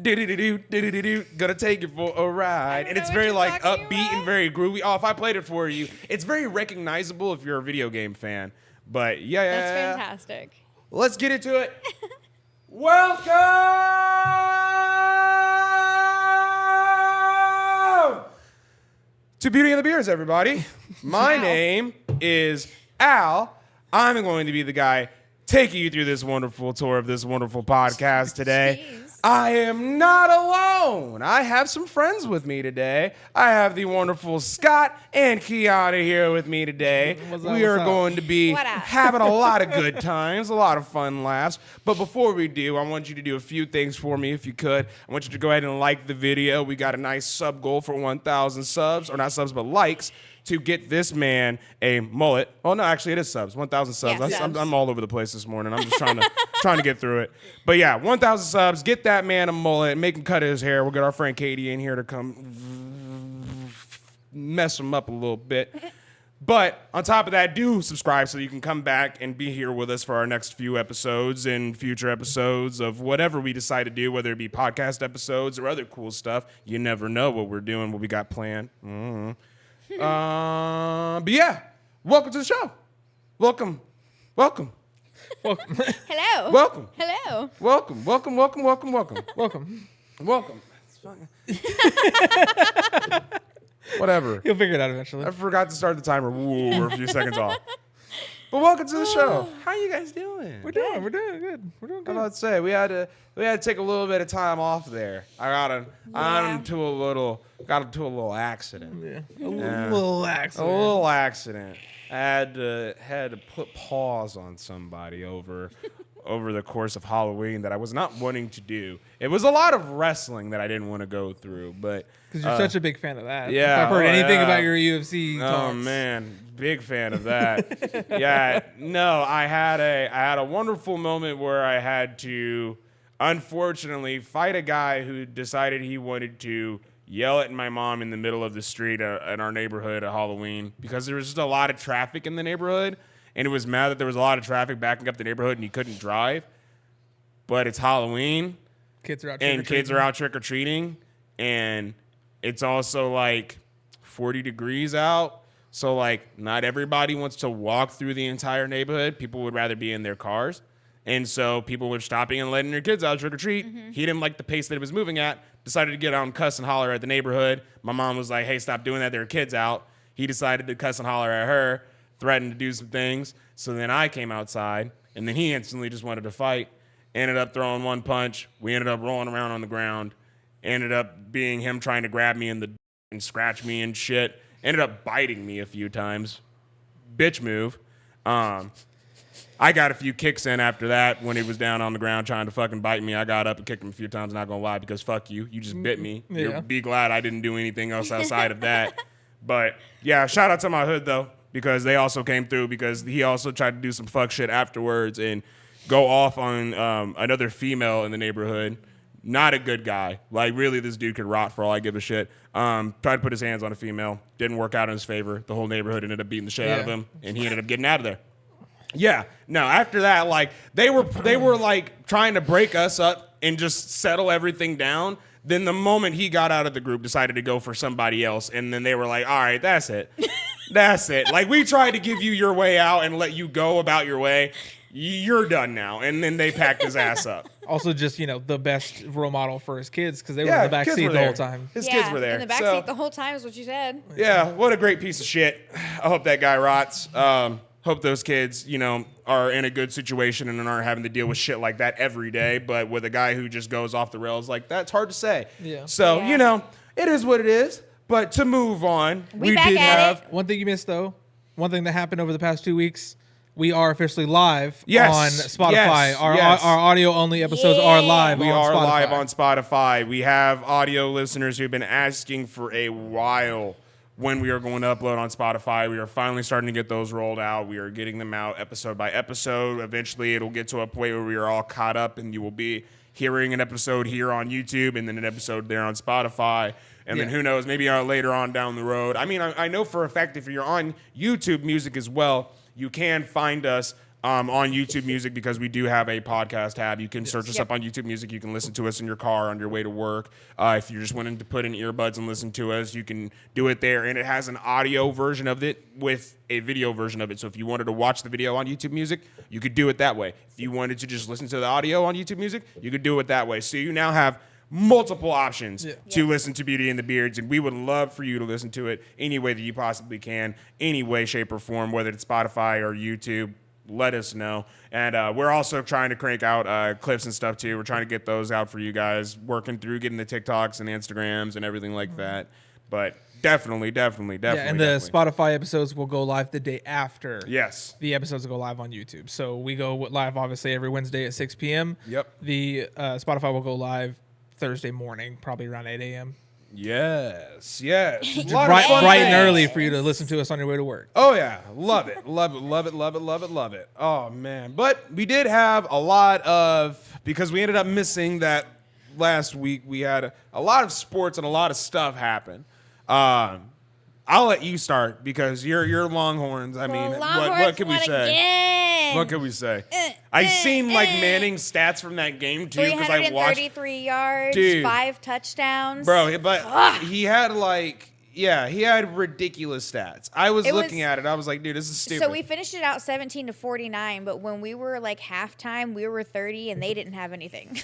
gonna take you for a ride. And it's very like upbeat and very groovy. Oh, if I played it for you, it's very recognizable if you're a video game fan. But yeah. That's fantastic. Let's get into it. Welcome to Beauty and the Beers, everybody. My name is Al. I'm going to be the guy taking you through this wonderful tour of this wonderful podcast today. Jeez. I am not alone. I have some friends with me today. I have the wonderful Scott and Kiana here with me today. We are going to be having a lot of good times, a lot of fun laughs. But before we do, I want you to do a few things for me, if you could. I want you to go ahead and like the video. We got a nice sub goal for 1,000 subs, or not subs, but likes, to get this man a mullet. Oh no, actually it is subs. 1,000 subs. Yeah, I'm all over the place this morning. I'm just trying to get through it. But yeah, 1,000 subs. Get that man a mullet. Make him cut his hair. We'll get our friend Katie in here to come mess him up a little bit. But on top of that, do subscribe so you can come back and be here with us for our next few episodes and future episodes of whatever we decide to do, whether it be podcast episodes or other cool stuff. You never know what we're doing, what we got planned. Mm-hmm. But yeah, welcome to the show. Welcome. Hello. Welcome. Hello. Welcome. Whatever. You'll figure it out eventually. I forgot to start the timer. Ooh, we're a few seconds off. But welcome to the show. How you guys doing? We're doing good. We're doing good. I'm about to say we had to take a little bit of time off there. I got into a little accident. Yeah. A little accident. I had to put pause on somebody over the course of Halloween that I was not wanting to do. It was a lot of wrestling that I didn't want to go through, but because you're such a big fan of that. Yeah, I've heard anything about your UFC talks. Oh man, big fan of that. Yeah, no, I had a wonderful moment where I had to, unfortunately, fight a guy who decided he wanted to yell at my mom in the middle of the street in our neighborhood at Halloween because there was just a lot of traffic in the neighborhood, and it was mad that there was a lot of traffic backing up the neighborhood and he couldn't drive. But it's Halloween, kids are out trick-or-treating, and it's also like 40 degrees out. So like not everybody wants to walk through the entire neighborhood. People would rather be in their cars. And so people were stopping and letting their kids out trick-or-treat. Mm-hmm. He didn't like the pace that it was moving at, decided to get out and cuss and holler at the neighborhood. My mom was like, hey, stop doing that. There are kids out. He decided to cuss and holler at her, threatened to do some things. So then I came outside, and then he instantly just wanted to fight. Ended up throwing one punch. We ended up rolling around on the ground. Ended up being him trying to grab me and scratch me and shit. Ended up biting me a few times. Bitch move. I got a few kicks in after that when he was down on the ground trying to fucking bite me. I got up and kicked him a few times, not gonna lie, because fuck you. You just bit me. Yeah. Be glad I didn't do anything else outside of that. But yeah, shout out to my hood though, because they also came through because he also tried to do some fuck shit afterwards and go off on another female in the neighborhood. Not a good guy. Like, really, this dude could rot for all I give a shit. Tried to put his hands on a female. Didn't work out in his favor. The whole neighborhood ended up beating the shit out of him, and he ended up getting out of there. Yeah. No, after that, like, they were like, trying to break us up and just settle everything down. Then the moment he got out of the group, decided to go for somebody else, and then they were like, all right, that's it. That's it. Like, we tried to give you your way out and let you go about your way. You're done now. And then they packed his ass up. Also, just, the best role model for his kids because they were in the back seat the whole time. His kids were there. In the back seat the whole time is what you said. Yeah, what a great piece of shit. I hope that guy rots. Hope those kids, are in a good situation and aren't having to deal with shit like that every day. But with a guy who just goes off the rails like that, it's hard to say. Yeah. So, it is what it is. But to move on, we did have one thing you missed, though. One thing that happened over the past 2 weeks. We are officially live on Spotify. Our audio-only episodes are live on Spotify. We are live on Spotify. We have audio listeners who've been asking for a while when we are going to upload on Spotify. We are finally starting to get those rolled out. We are getting them out episode by episode. Eventually, it'll get to a point where we are all caught up, and you will be hearing an episode here on YouTube and then an episode there on Spotify. And then who knows, maybe later on down the road. I mean, I know for a fact if you're on YouTube Music as well, you can find us on YouTube Music, because we do have a podcast tab. You can search us up on YouTube Music. You can listen to us in your car on your way to work. If you're just wanting to put in earbuds and listen to us, you can do it there. And it has an audio version of it with a video version of it. So if you wanted to watch the video on YouTube Music, you could do it that way. If you wanted to just listen to the audio on YouTube Music, you could do it that way. So you now have multiple options to listen to Beauty and the Beards, and we would love for you to listen to it any way that you possibly can, any way, shape, or form, whether it's Spotify or YouTube. Let us know. And we're also trying to crank out clips and stuff too. We're trying to get those out for you guys, working through getting the TikToks and the Instagrams and everything like that. But definitely. Yeah, and the Spotify episodes will go live the day after. Yes. The episodes will go live on YouTube. So we go live obviously every Wednesday at 6 p.m. Yep. The Spotify will go live Thursday morning, probably around 8 a.m. Yes. Bright and early for you to listen to us on your way to work. Oh, yeah. Love it. Oh, man. But we did have a lot of, because we ended up missing that last week, we had a lot of sports and a lot of stuff happen. I'll let you start because you're Longhorns. I mean, what can we say? Again. What can we say? I seen like Manning's stats from that game too because I watched. 333 yards, Dude. 5 touchdowns. Bro, but he had he had ridiculous stats. I was looking at it. I was like, dude, this is stupid. So we finished it out 17-49, but when we were like halftime, we were 30 and they didn't have anything.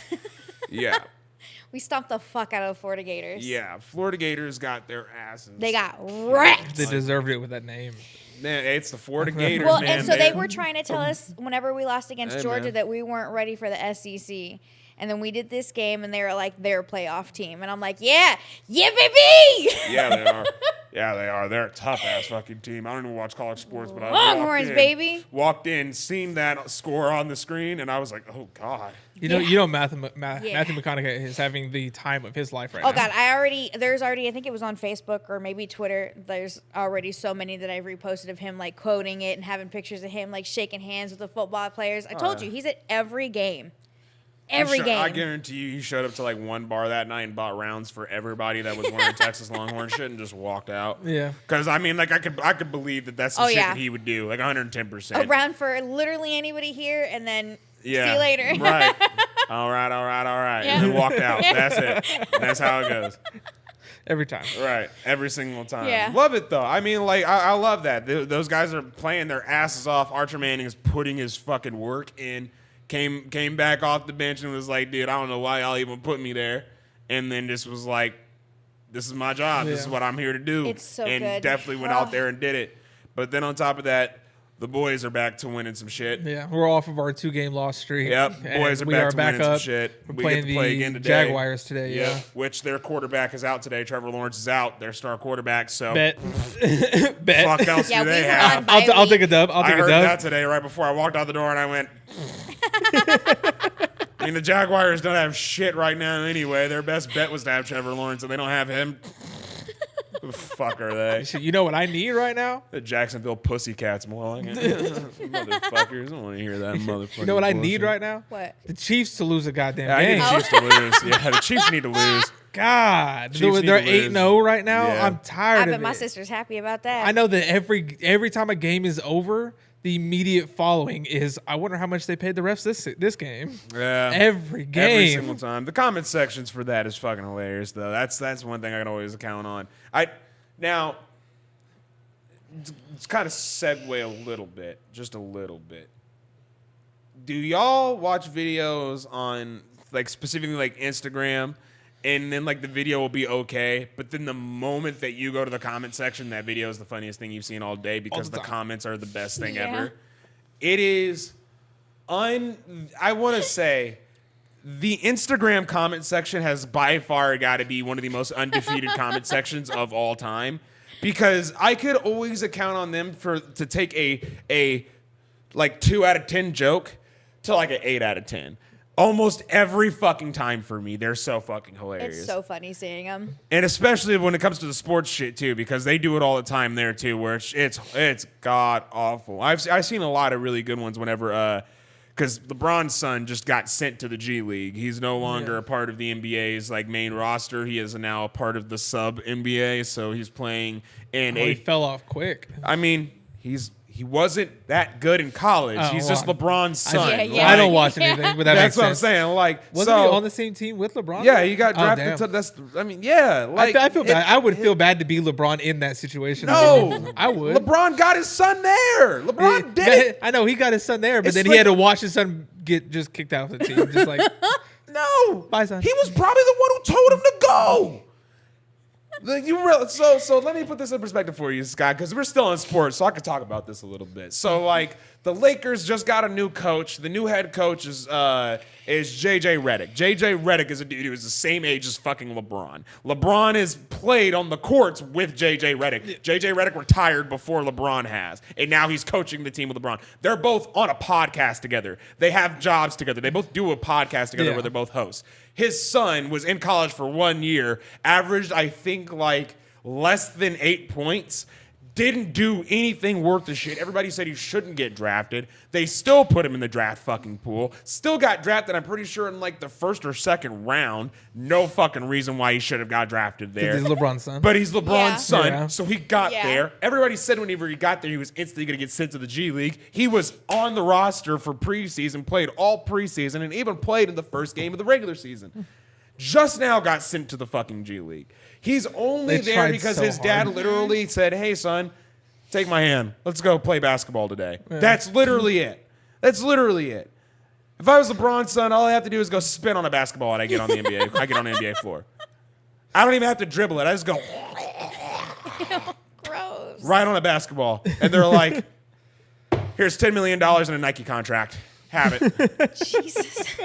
Yeah. We stomped the fuck out of the Florida Gators. Yeah, Florida Gators got their asses. They got wrecked. They deserved it with that name. Man, it's the Florida Gators, Well, man. and so they were trying to tell us whenever we lost against Georgia man. that we weren't ready for the SEC. And then we did this game, and they were like their playoff team. And I'm like, yeah, baby! Yeah, they are. Yeah, they are. They're a tough-ass fucking team. I don't even watch college sports, but Longhorns, baby. Walked in, seen that score on the screen, and I was like, oh, God. You know, Matthew McConaughey is having the time of his life right now. Oh, God. There's already, I think it was on Facebook or maybe Twitter. There's already so many that I've reposted of him, like, quoting it and having pictures of him, like, shaking hands with the football players. I told you, he's at every game. Every game. I guarantee you he showed up to like one bar that night and bought rounds for everybody that was wearing Texas Longhorn shit and just walked out. Yeah. Because, I mean, like, I could believe that's the shit that he would do, like 110%. A round for literally anybody here, and then see you later. Right. All right. Yeah. And then walked out. That's it. That's how it goes. Every time. Right. Every single time. Yeah. Love it, though. I mean, like, I love that. Those guys are playing their asses off. Archer Manning is putting his fucking work in. Came back off the bench and was like, dude, I don't know why y'all even put me there. And then just was like, this is my job. This is what I'm here to do. It's so and good. Definitely went out there and did it. But then on top of that, the boys are back to winning some shit. Yeah, we're off of our 2-game loss streak. Yep, boys are back to winning some shit. We're We playing get to play again the today. Jaguars today, yeah. Which their quarterback is out today. Trevor Lawrence is out, their star quarterback. So Bet. fuck else do they we were have? on bye I'll take a week. dub. I heard that today right before I walked out the door, and I went. I mean, the Jaguars don't have shit right now anyway. Their best bet was to have Trevor Lawrence, and they don't have him. Who the fuck are they? You know what I need right now? The Jacksonville Pussycats, more like it. Motherfuckers. I don't want to hear that motherfucker. You know what I need right now? What? The Chiefs to lose a goddamn I need game. the Chiefs to lose. Yeah, the Chiefs need to lose. God, Chiefs need they're to lose. 8-0 right now. Yeah. I'm tired I of bet it. my sister's happy about that. I know that every time a game is over, the immediate following is, I wonder how much they paid the refs this game. Yeah. Every game. Every single time. The comment sections for that is fucking hilarious, though. That's one thing I can always count on. Now, it's kind of segue a little bit, just a little bit. Do y'all watch videos on, like, specifically, like, Instagram, and then, like, the video will be okay, but then the moment that you go to the comment section, that video is the funniest thing you've seen all day because the comments are the best thing ever. It is, I want to say, the Instagram comment section has by far got to be one of the most undefeated comment sections of all time, because I could always count on them to take a like 2 out of 10 joke to like an 8 out of 10. Almost every fucking time for me. They're so fucking hilarious. It's so funny seeing them. And especially when it comes to the sports shit too, because they do it all the time there too, where it's god awful. I've seen a lot of really good ones whenever because LeBron's son just got sent to the G League. He's no longer a part of the NBA's like main roster. He is now a part of the sub NBA, so he's playing in He fell off quick. I mean, he's he wasn't that good in college. He's just LeBron's son. I don't watch anything, but that's what I'm saying. Like, wasn't he on the same team with LeBron? Yeah, he got drafted. Like, I feel bad. I would feel bad to be LeBron in that situation. No, I would. LeBron got his son there. LeBron did it. I know he got his son there, but then he had to watch his son get just kicked out of the team. Just like, no, bye, son. He was probably the one who told him to go. So let me put this in perspective for you, Scott, because we're still in sports, so I could talk about this a little bit. So, like, the Lakers just got a new coach. The new head coach is J.J. Redick. J.J. Redick is a dude who is the same age as fucking LeBron. LeBron has played on the courts with J.J. Redick. J.J. Redick retired before LeBron has, and now he's coaching the team with LeBron. They're both on a podcast together. They have jobs together. They both do a podcast together where they're both hosts. His son was in college for 1 year, averaged, I think, like less than 8 points, didn't do anything worth the shit. Everybody said he shouldn't get drafted. They still put him in the draft fucking pool. Still got drafted, I'm pretty sure, in like the first or second round. No fucking reason why he should have got drafted there. He's LeBron's son. But he's LeBron's son, so he got there. Everybody said whenever he got there, he was instantly going to get sent to the G League. He was on the roster for preseason, played all preseason, and even played in the first game of the regular season. Just now got sent to the fucking G League. He's only there because his dad literally said, hey, son, take my hand. Let's go play basketball today. Yeah. That's literally it. That's literally it. If I was LeBron's son, all I have to do is go spin on a basketball and I get on the NBA. I get on the NBA floor. I don't even have to dribble it. I just go gross. Right on a basketball. And they're like, here's $10 million in a Nike contract. Have it. Jesus.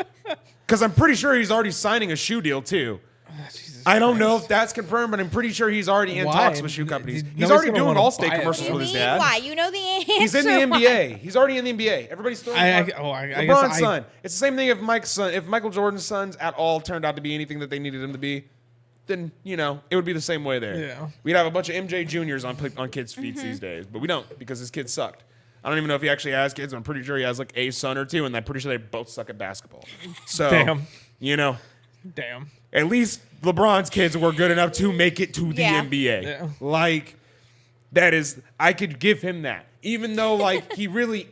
Because I'm pretty sure he's already signing a shoe deal, too. I don't know if that's confirmed, but I'm pretty sure he's already in talks with shoe companies. He's already doing Allstate commercials with his dad. Why? You know the answer. He's in the NBA. He's already in the NBA. Everybody's throwing LeBron's son. It's the same thing if Michael Jordan's sons at all turned out to be anything that they needed him to be, then, it would be the same way there. Yeah. We'd have a bunch of MJ Juniors on kids' feet these days, but we don't because his kids sucked. I don't even know if he actually has kids. I'm pretty sure he has like a son or two, and I'm pretty sure they both suck at basketball. So, Damn. At least LeBron's kids were good enough to make it to the NBA. Yeah. Like, I could give him that. Even though, like, he really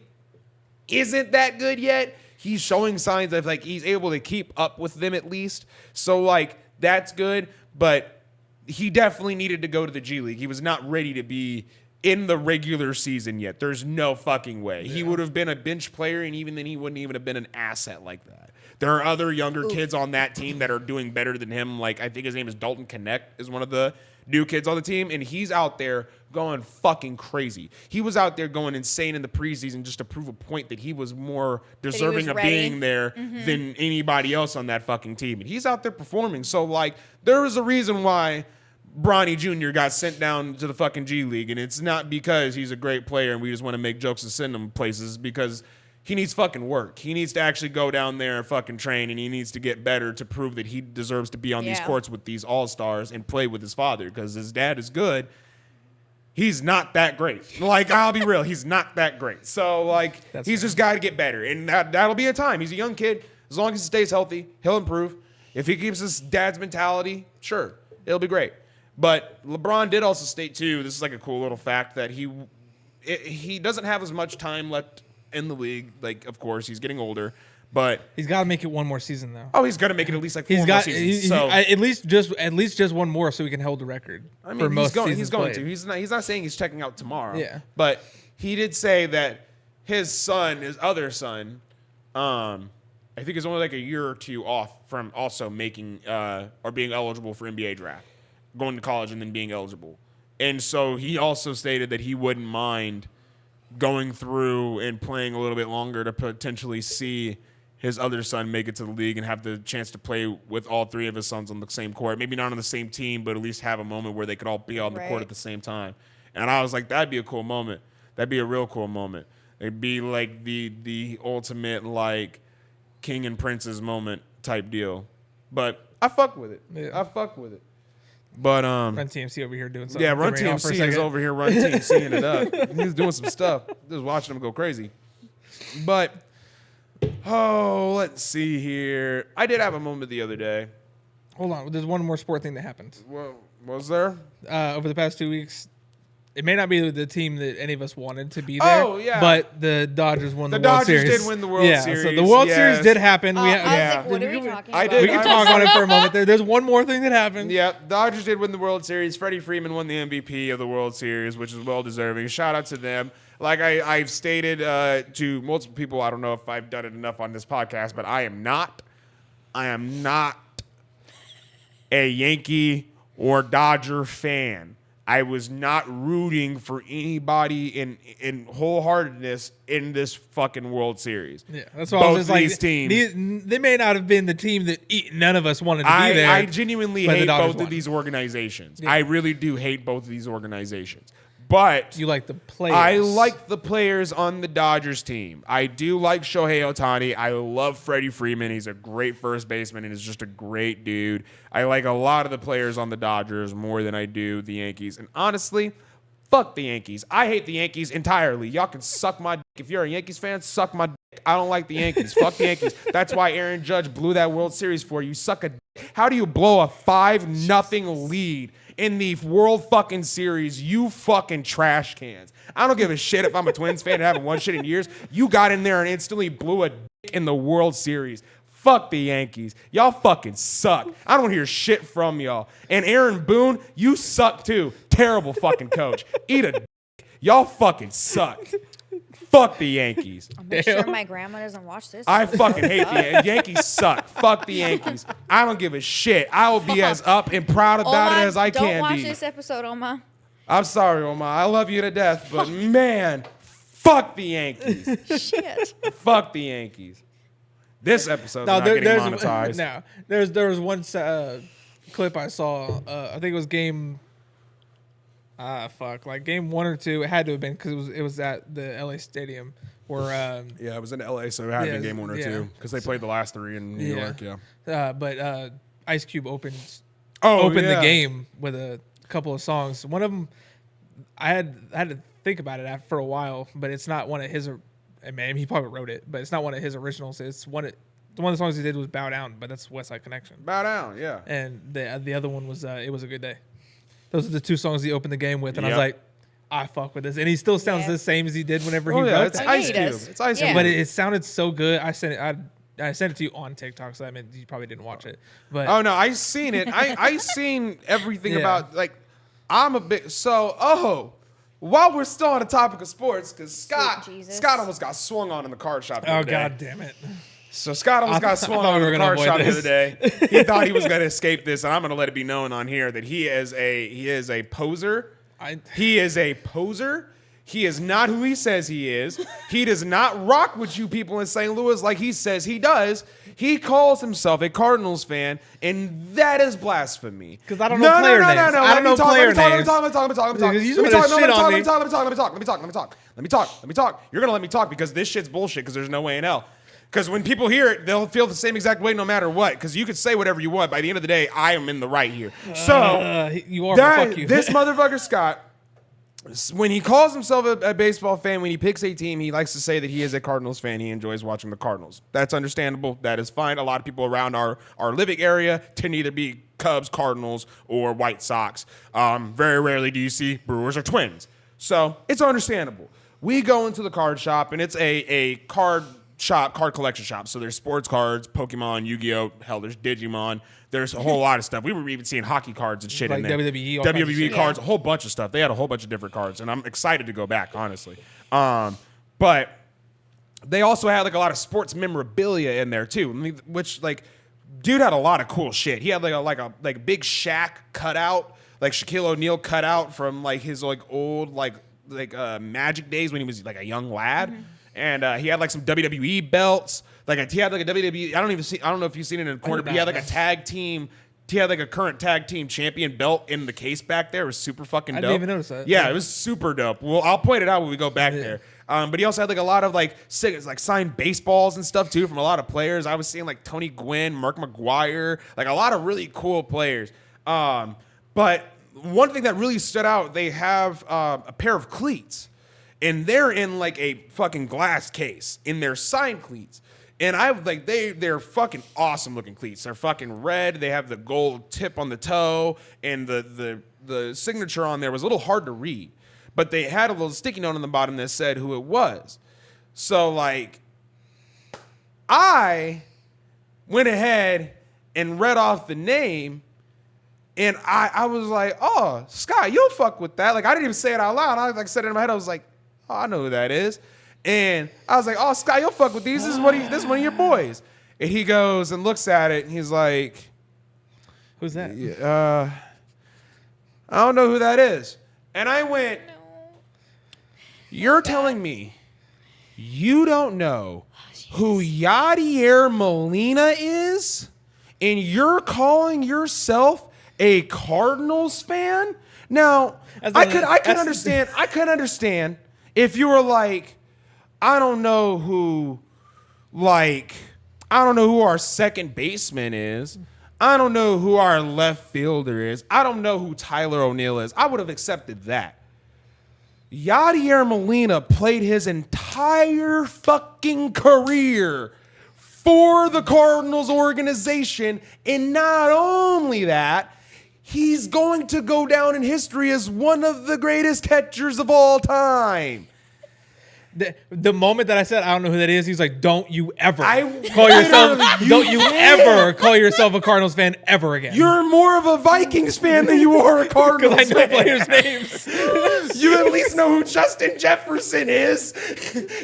isn't that good yet, he's showing signs of, like, he's able to keep up with them at least. So, like, that's good. But he definitely needed to go to the G League. He was not ready to be in the regular season yet. There's no fucking way. Yeah. He would have been a bench player, and even then he wouldn't even have been an asset like that. There are other younger kids on that team that are doing better than him. Like, I think his name is Dalton Connect is one of the new kids on the team, and he's out there going fucking crazy. He was out there going insane in the preseason just to prove a point that he was more deserving of being there than anybody else on that fucking team. And he's out there performing. So, like, there is a reason why Bronny Jr. got sent down to the fucking G League, and it's not because he's a great player and we just want to make jokes and send him places, because he needs fucking work. He needs to actually go down there and fucking train, and he needs to get better to prove that he deserves to be on these courts with these all-stars and play with his father, because his dad is good. He's not that great. Like, I'll be real. He's not that great. So, like, he's just got to get better, and that'll be a time. He's a young kid. As long as he stays healthy, he'll improve. If he keeps his dad's mentality, sure, it'll be great. But LeBron did also state, too, this is like a cool little fact, that he doesn't have as much time left in the league. Like, of course, he's getting older, but he's got to make it one more season, though. Oh, he's got to make it at least like four more seasons. At least just one more, so he can hold the record. I mean, he's going to. He's not saying he's checking out tomorrow. Yeah, but he did say that his other son, I think is only like a year or two off from also making or being eligible for NBA draft, going to college and then being eligible. And so he also stated that he wouldn't mind going through and playing a little bit longer to potentially see his other son make it to the league and have the chance to play with all three of his sons on the same court. Maybe not on the same team, but at least have a moment where they could all be on the court at the same time. And I was like, that'd be a cool moment. That'd be a real cool moment. It'd be like the ultimate, like, king and princess moment type deal. But I fuck with it. Yeah. I fuck with it. But Run TMC over here doing something. Yeah, Run TMC is over here Run TMCing it up. He's doing some stuff. Just watching him go crazy. But let's see here. I did have a moment the other day. Hold on, there's one more sport thing that happened. Well, was there? Over the past 2 weeks, It may not be the team that any of us wanted to be there. Oh, yeah. But the Dodgers won the World Dodgers Series. did win the World Series. So the World Series did happen. I was like, what are we talking about? We can talk on it for a moment. There's one more thing that happened. Yeah, Dodgers did win the World Series. Freddie Freeman won the MVP of the World Series, which is well deserving. Shout out to them. Like I've stated to multiple people, I don't know if I've done it enough on this podcast, but I am not a Yankee or Dodger fan. I was not rooting for anybody in wholeheartedness in this fucking World Series. Yeah, that's why I was just like, teams. They may not have been the team that none of us wanted to be there. I genuinely hate both of these organizations. Yeah. I really do hate both of these organizations. But you like the players. I like the players on the Dodgers team. I do like Shohei Ohtani. I love Freddie Freeman. He's a great first baseman and is just a great dude. I like a lot of the players on the Dodgers more than I do the Yankees. And honestly, fuck the Yankees. I hate the Yankees entirely. Y'all can suck my dick. If you're a Yankees fan, suck my dick. I don't like the Yankees. Fuck the Yankees. That's why Aaron Judge blew that World Series for you. Suck a dick. How do you blow a 5-0 lead in the World fucking Series, you fucking trash cans? I don't give a shit if I'm a Twins fan and haven't won shit in years. You got in there and instantly blew a dick in the World Series. Fuck the Yankees. Y'all fucking suck. I don't hear shit from y'all. And Aaron Boone, you suck too. Terrible fucking coach. Eat a dick. Y'all fucking suck. Fuck the Yankees. I'll make sure my grandma doesn't watch this. I fucking hate the Yankees. Suck. Fuck the Yankees. I don't give a shit. I will be as up and proud about it as I can be. Don't watch this episode, Oma. I'm sorry, Oma. I love you to death, but man, fuck the Yankees. Shit. Fuck the Yankees. This episode's not getting monetized. No, there was one clip I saw. I think it was game. Like game 1 or 2. It had to have been because it was at the LA Stadium where. Yeah, it was in LA, so it had to be game 1 or 2 because they played the last 3 in New York. Yeah. But Ice Cube opened the game with a couple of songs. One of them, I had to think about it for a while, but it's not one of his. Man, he probably wrote it, but it's not one of his originals. It's one of the songs he did was "Bow Down," but that's West Side Connection. Bow Down, yeah. And the other one was "It Was a Good Day." Those are the 2 songs he opened the game with, and I was like, I fuck with this. And he still sounds the same as he did whenever he wrote it's that. Ice Cube. It's Ice Cube. But it sounded so good. I sent it to you on TikTok, so I mean you probably didn't watch it. But oh no, I seen it. I seen everything about I'm a bit while we're still on the topic of sports, because Scott almost got swung on in the card shop the other day. God damn it. So Scott almost got swung on in the card shop the other day. He thought he was going to escape this, and I'm going to let it be known on here that he is a poser. He is a poser. He is not who he says he is. He does not rock with you people in St. Louis like he says he does. He calls himself a Cardinals fan, and that is blasphemy. Because I don't know player names. I don't know player names. Let me talk. You're going to let me talk because this shit's bullshit because there's no way in hell. Because when people hear it, they'll feel the same exact way no matter what. Because you could say whatever you want. By the end of the day, I am in the right here. So you are. Fuck you. This motherfucker Scott, when he calls himself a baseball fan, when he picks a team, he likes to say that he is a Cardinals fan. He enjoys watching the Cardinals. That's understandable. That is fine. A lot of people around our living area tend to either be Cubs, Cardinals, or White Sox. Very rarely do you see Brewers or Twins. So it's understandable. We go into the card shop, and it's a card collection shop. So there's sports cards, Pokemon, Yu-Gi-Oh! Hell, there's Digimon. There's a whole lot of stuff. We were even seeing hockey cards and shit like in there. WWE cards, a whole bunch of stuff. They had a whole bunch of different cards, and I'm excited to go back, honestly. But they also had like a lot of sports memorabilia in there too, which like dude had a lot of cool shit. He had like a big Shaq cutout, like Shaquille O'Neal cutout from like his like old like Magic days when he was like a young lad. Mm-hmm. And he had like some WWE belts. He had like a WWE. I don't know if you've seen it in the corner, but he had like a tag team. He had like a current tag team champion belt in the case back there. It was super fucking dope. I didn't even notice that. Yeah, it was super dope. Well, I'll point it out when we go back there. But he also had like a lot of like signed baseballs and stuff too from a lot of players. I was seeing like Tony Gwynn, Mark McGwire, like a lot of really cool players. But one thing that really stood out, they have a pair of cleats. And they're in like a fucking glass case in their signed cleats. And they're fucking awesome looking cleats. They're fucking red. They have the gold tip on the toe, and the signature on there was a little hard to read. but they had a little sticky note on the bottom that said who it was. So like, I went ahead and read off the name, and I was like, oh, Scott, you'll fuck with that. Like, I didn't even say it out loud. I like said it in my head. I was like, oh, I know who that is. And I was like, oh, Scott, you'll fuck with these. This is one of your boys. And he goes and looks at it, and he's like, Who's that? I don't know who that is. And I went, you're telling me you don't know who Yadier Molina is? And you're calling yourself a Cardinals fan? Now, I could understand if you were like, I don't know who our second baseman is. I don't know who our left fielder is. I don't know who Tyler O'Neill is. I would have accepted that. Yadier Molina played his entire fucking career for the Cardinals organization, and not only that, he's going to go down in history as one of the greatest catchers of all time. The moment that I said I don't know who that is, he's like, "Don't you ever Don't you ever call yourself a Cardinals fan ever again." You're more of a Vikings fan than you are a Cardinals Because I know fan. players' names. You at least know who Justin Jefferson is.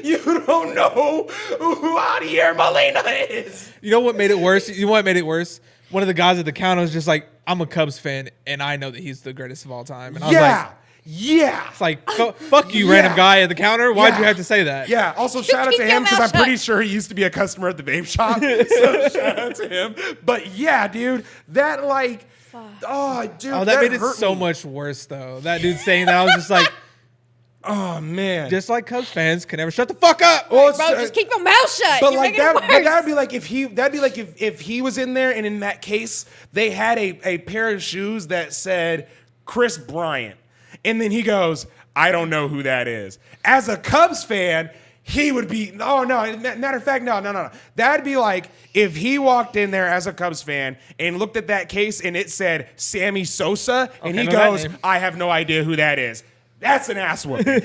You don't know who Yadier Molina is. You know what made it worse? One of the guys at the counter was just like, "I'm a Cubs fan, and I know that he's the greatest of all time." And I was like, Yeah. It's like, fuck you, random guy at the counter. Why'd you have to say that? Yeah. Also, shout out to him because I'm pretty sure he used to be a customer at the vape shop. So shout out to him. But yeah, dude, that like, oh, dude, that made it hurt so me. much worse, though. That dude saying that, I was just like, oh man. just like Cubs fans can never shut the fuck up. Well, Bro, just keep your mouth shut. But You're like making it that, worse. that'd be like if he was in there, and in that case, they had a pair of shoes that said Chris Bryant. And then he goes, I don't know who that is. As a Cubs fan, he would be, oh, no. Matter of fact, no. That'd be like if he walked in there as a Cubs fan and looked at that case and it said Sammy Sosa, and he goes, I have no idea who that is. That's an ass whooping.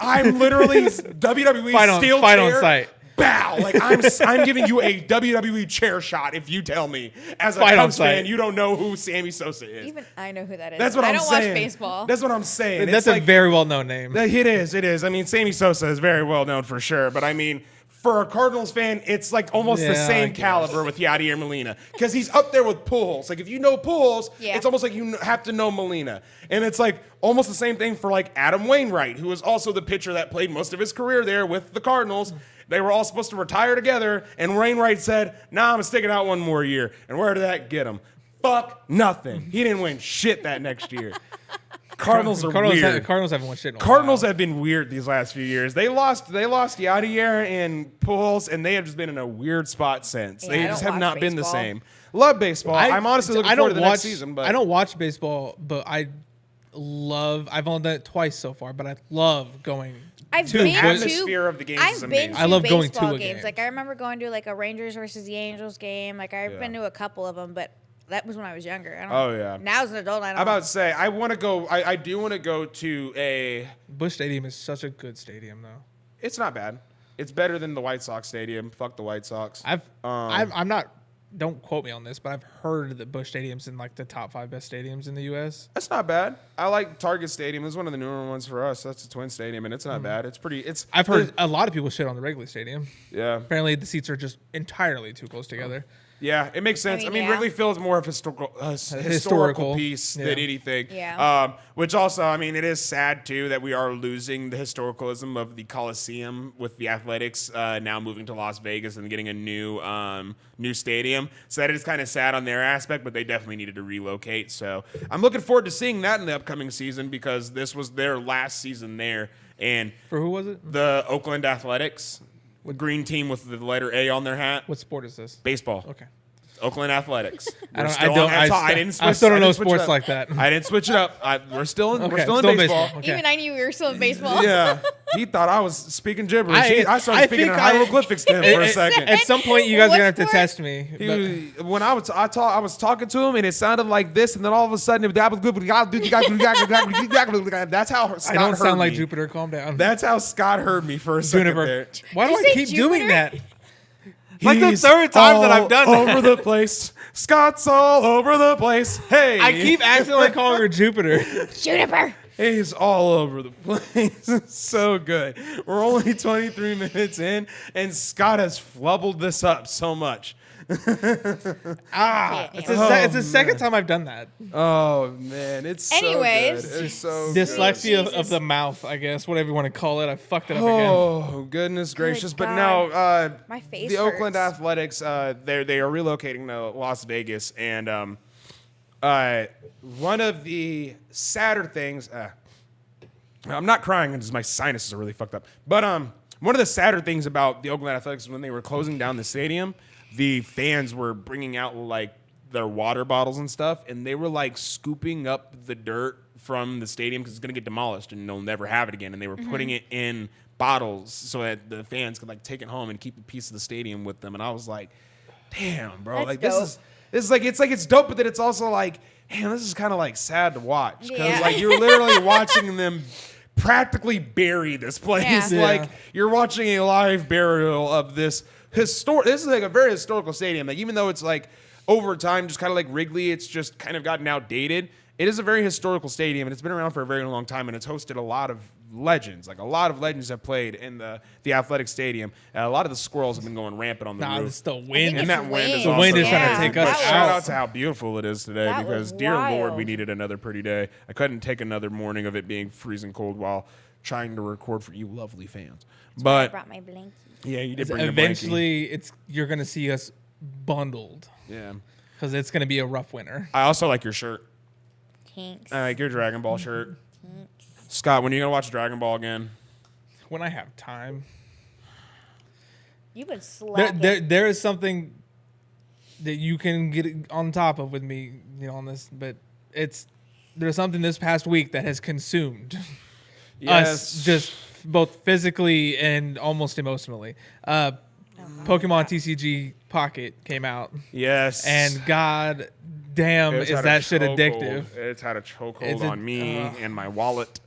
I'm literally WWE steel fight chair. on site. Bow. Like I'm giving you a WWE chair shot if you tell me as a Cubs fan you don't know who Sammy Sosa is. Even I know who that is. That's what I'm saying. I don't watch baseball. That's what I'm saying. That's a very well-known name. It is. I mean, Sammy Sosa is very well known for sure, but I mean, for a Cardinals fan, it's like almost the same caliber with Yadier Molina because he's up there with Pujols. Like if you know Pujols, it's almost like you have to know Molina, and it's like almost the same thing for like Adam Wainwright, who was also the pitcher that played most of his career there with the Cardinals. They were all supposed to retire together, and Wainwright said, nah, I'm going to stick it out one more year. And where did that get him? Fuck nothing. He didn't win shit that next year. Cardinals are weird. Cardinals haven't won shit in a Cardinals while. have been weird these last few years. They lost Yadier and Pujols, and they have just been in a weird spot since. Yeah, they I just don't have not watch been the baseball. same. Love baseball. I'm honestly looking forward to the next season. But I don't watch baseball, but I've only done it twice so far, but I love going I've to been the to atmosphere of the games is I've been amazing. to I love going to baseball a games. game. Like I remember going to like a Rangers versus the Angels game. Like I've been to a couple of them, but that was when I was younger. I don't, Oh, yeah. Now as an adult, I don't. I'm about to say, I want to go. I do want to go to a. Busch Stadium is such a good stadium, though. It's not bad. It's better than the White Sox Stadium. Fuck the White Sox. I'm not. Don't quote me on this, but I've heard that Busch Stadium's in like the top 5 best stadiums in the U.S. That's not bad. I like Target Stadium. It's one of the newer ones for us. That's the Twin Stadium, and it's not bad. It's pretty. I've heard a lot of people shit on the Wrigley Stadium. Yeah. Apparently, the seats are just entirely too close together. Yeah, it makes sense. I mean, yeah. Wrigley Field is more of a historical piece than anything. Yeah. Which also, I mean, it is sad, too, that we are losing the historicalism of the Coliseum with the Athletics now moving to Las Vegas and getting a new stadium. So that is kind of sad on their aspect, but they definitely needed to relocate. So I'm looking forward to seeing that in the upcoming season because this was their last season there. And For who was it? the Oakland Athletics, the green team with the letter A on their hat. What sport is this? Baseball. Okay. Oakland Athletics. I still I don't know sports up. like that. I didn't switch it up. We're still in Okay, baseball. Okay. Even I knew we were still in baseball. Yeah. He thought I was speaking gibberish. I started speaking in think hieroglyphics to him for a second. At some point, you guys are gonna have to What's test me. When I was talking to him, and it sounded like this, and then all of a sudden, that's how Scott I don't heard sound like me. Jupiter. Calm down. That's how Scott heard me for a second Juniper. there. Why do Did I you say keep doing Jupiter? that? Like the He's third time that I've done all that. over the place. Scott's all over the place. Hey, I keep accidentally calling her Jupiter. Juniper. he's all over the place. It's so good. We're only 23 minutes in, and Scott has flubbled this up so much. It's Yeah. the second time I've done that. Oh man, it's Anyways. so good. It's so Dyslexia Jesus. of the mouth, I guess, whatever you want to call it. I fucked it up again. Oh goodness gracious! But God. no, My face the Oakland hurts. Athletics, they are relocating to Las Vegas, and one of the sadder things. I'm not crying because my sinuses are really fucked up. But one of the sadder things about the Oakland Athletics is when they were closing down the stadium, the fans were bringing out like their water bottles and stuff, and they were like scooping up the dirt from the stadium because it's gonna get demolished and they'll never have it again. And they were putting it in bottles so that the fans could like take it home and keep a piece of the stadium with them. And I was like, damn, bro, That's like dope. this is like it's dope, but then it's also like, damn, this is kind of like sad to watch because Yeah. like you're literally watching them practically bury this place. Yeah. Like you're watching a live burial of this historic. This is like a very historical stadium. Like even though it's like over time, just kind of like Wrigley, it's just kind of gotten outdated. It is a very historical stadium, and it's been around for a very long time, and it's hosted a lot of legends. Like a lot of legends have played in the athletic stadium. A lot of the squirrels have been going rampant on the Nah, roof. it's the I think wind. And it's that wind is The also wind is trying to Yeah, take But us that shout out. out to how beautiful it is today That because, was dear Lord, we wild. needed another pretty day. I couldn't take another morning of it being freezing cold while trying to record for you lovely fans. I But brought my blankie. yeah, you did bring the blankie. Eventually, you're gonna see us bundled Yeah. because it's gonna be a rough winter. I also like your shirt. Thanks. I like your Dragon Ball shirt. Scott, when are you gonna watch Dragon Ball again? When I have time, You've been slacking. there is something that you can get on top of with me, on this, but there's something this past week that has consumed us just both physically and almost emotionally. Pokemon TCG Pocket came out, Yes. and god damn, It's is had that a shit chokehold. addictive. It's had a chokehold It's a- on me and my wallet.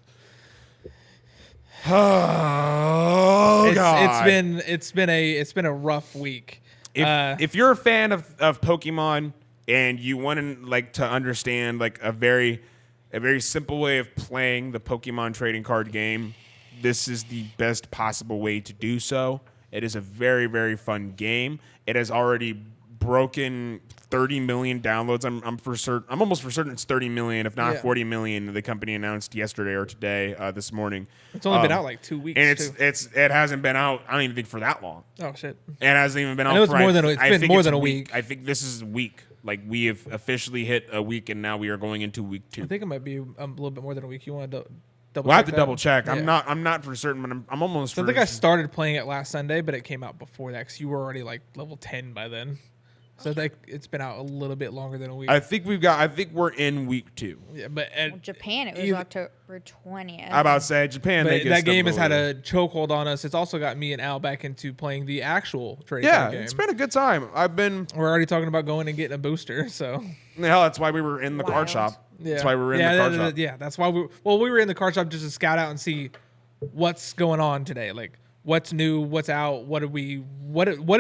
Oh God! It's been a rough week. If you're a fan of Pokemon and you want to understand like a very simple way of playing the Pokemon trading card game, this is the best possible way to do so. It is a very, very fun game. It has already broken 30 million downloads. I'm almost for certain it's 30 million, if not Yeah. 40 million. The company announced yesterday or today, this morning. It's only been out like 2 weeks. And too. it hasn't been out. I don't even think for that long. Oh shit! It hasn't even been out. know it's for, more than a- it's I been think more it's than a week. I think this is a week. Like we have officially hit a week, and now we are going into week 2. I think it might be a little bit more than a week. You want to double? We'll have to check double that? check. Yeah. I'm not for certain, but I'm almost. So I for think I started playing it last Sunday, but it came out before that because you were already like level 10 by then. So I think it's been out a little bit longer than a week. I think we're in week 2. yeah, but Japan, it was You- October 20th. I about to say Japan. but they get that stuff game has had little- a chokehold on us. It's also got me and Al back into playing the actual trading Yeah, card game. it's been a good time. We're already talking about going and getting a booster. So Hell, that's why we were in the card Wild. shop. yeah, That's why we were in yeah, the card shop. Yeah, that's why we were in the card shop just to scout out and see what's going on today. Like what's new, what's out, what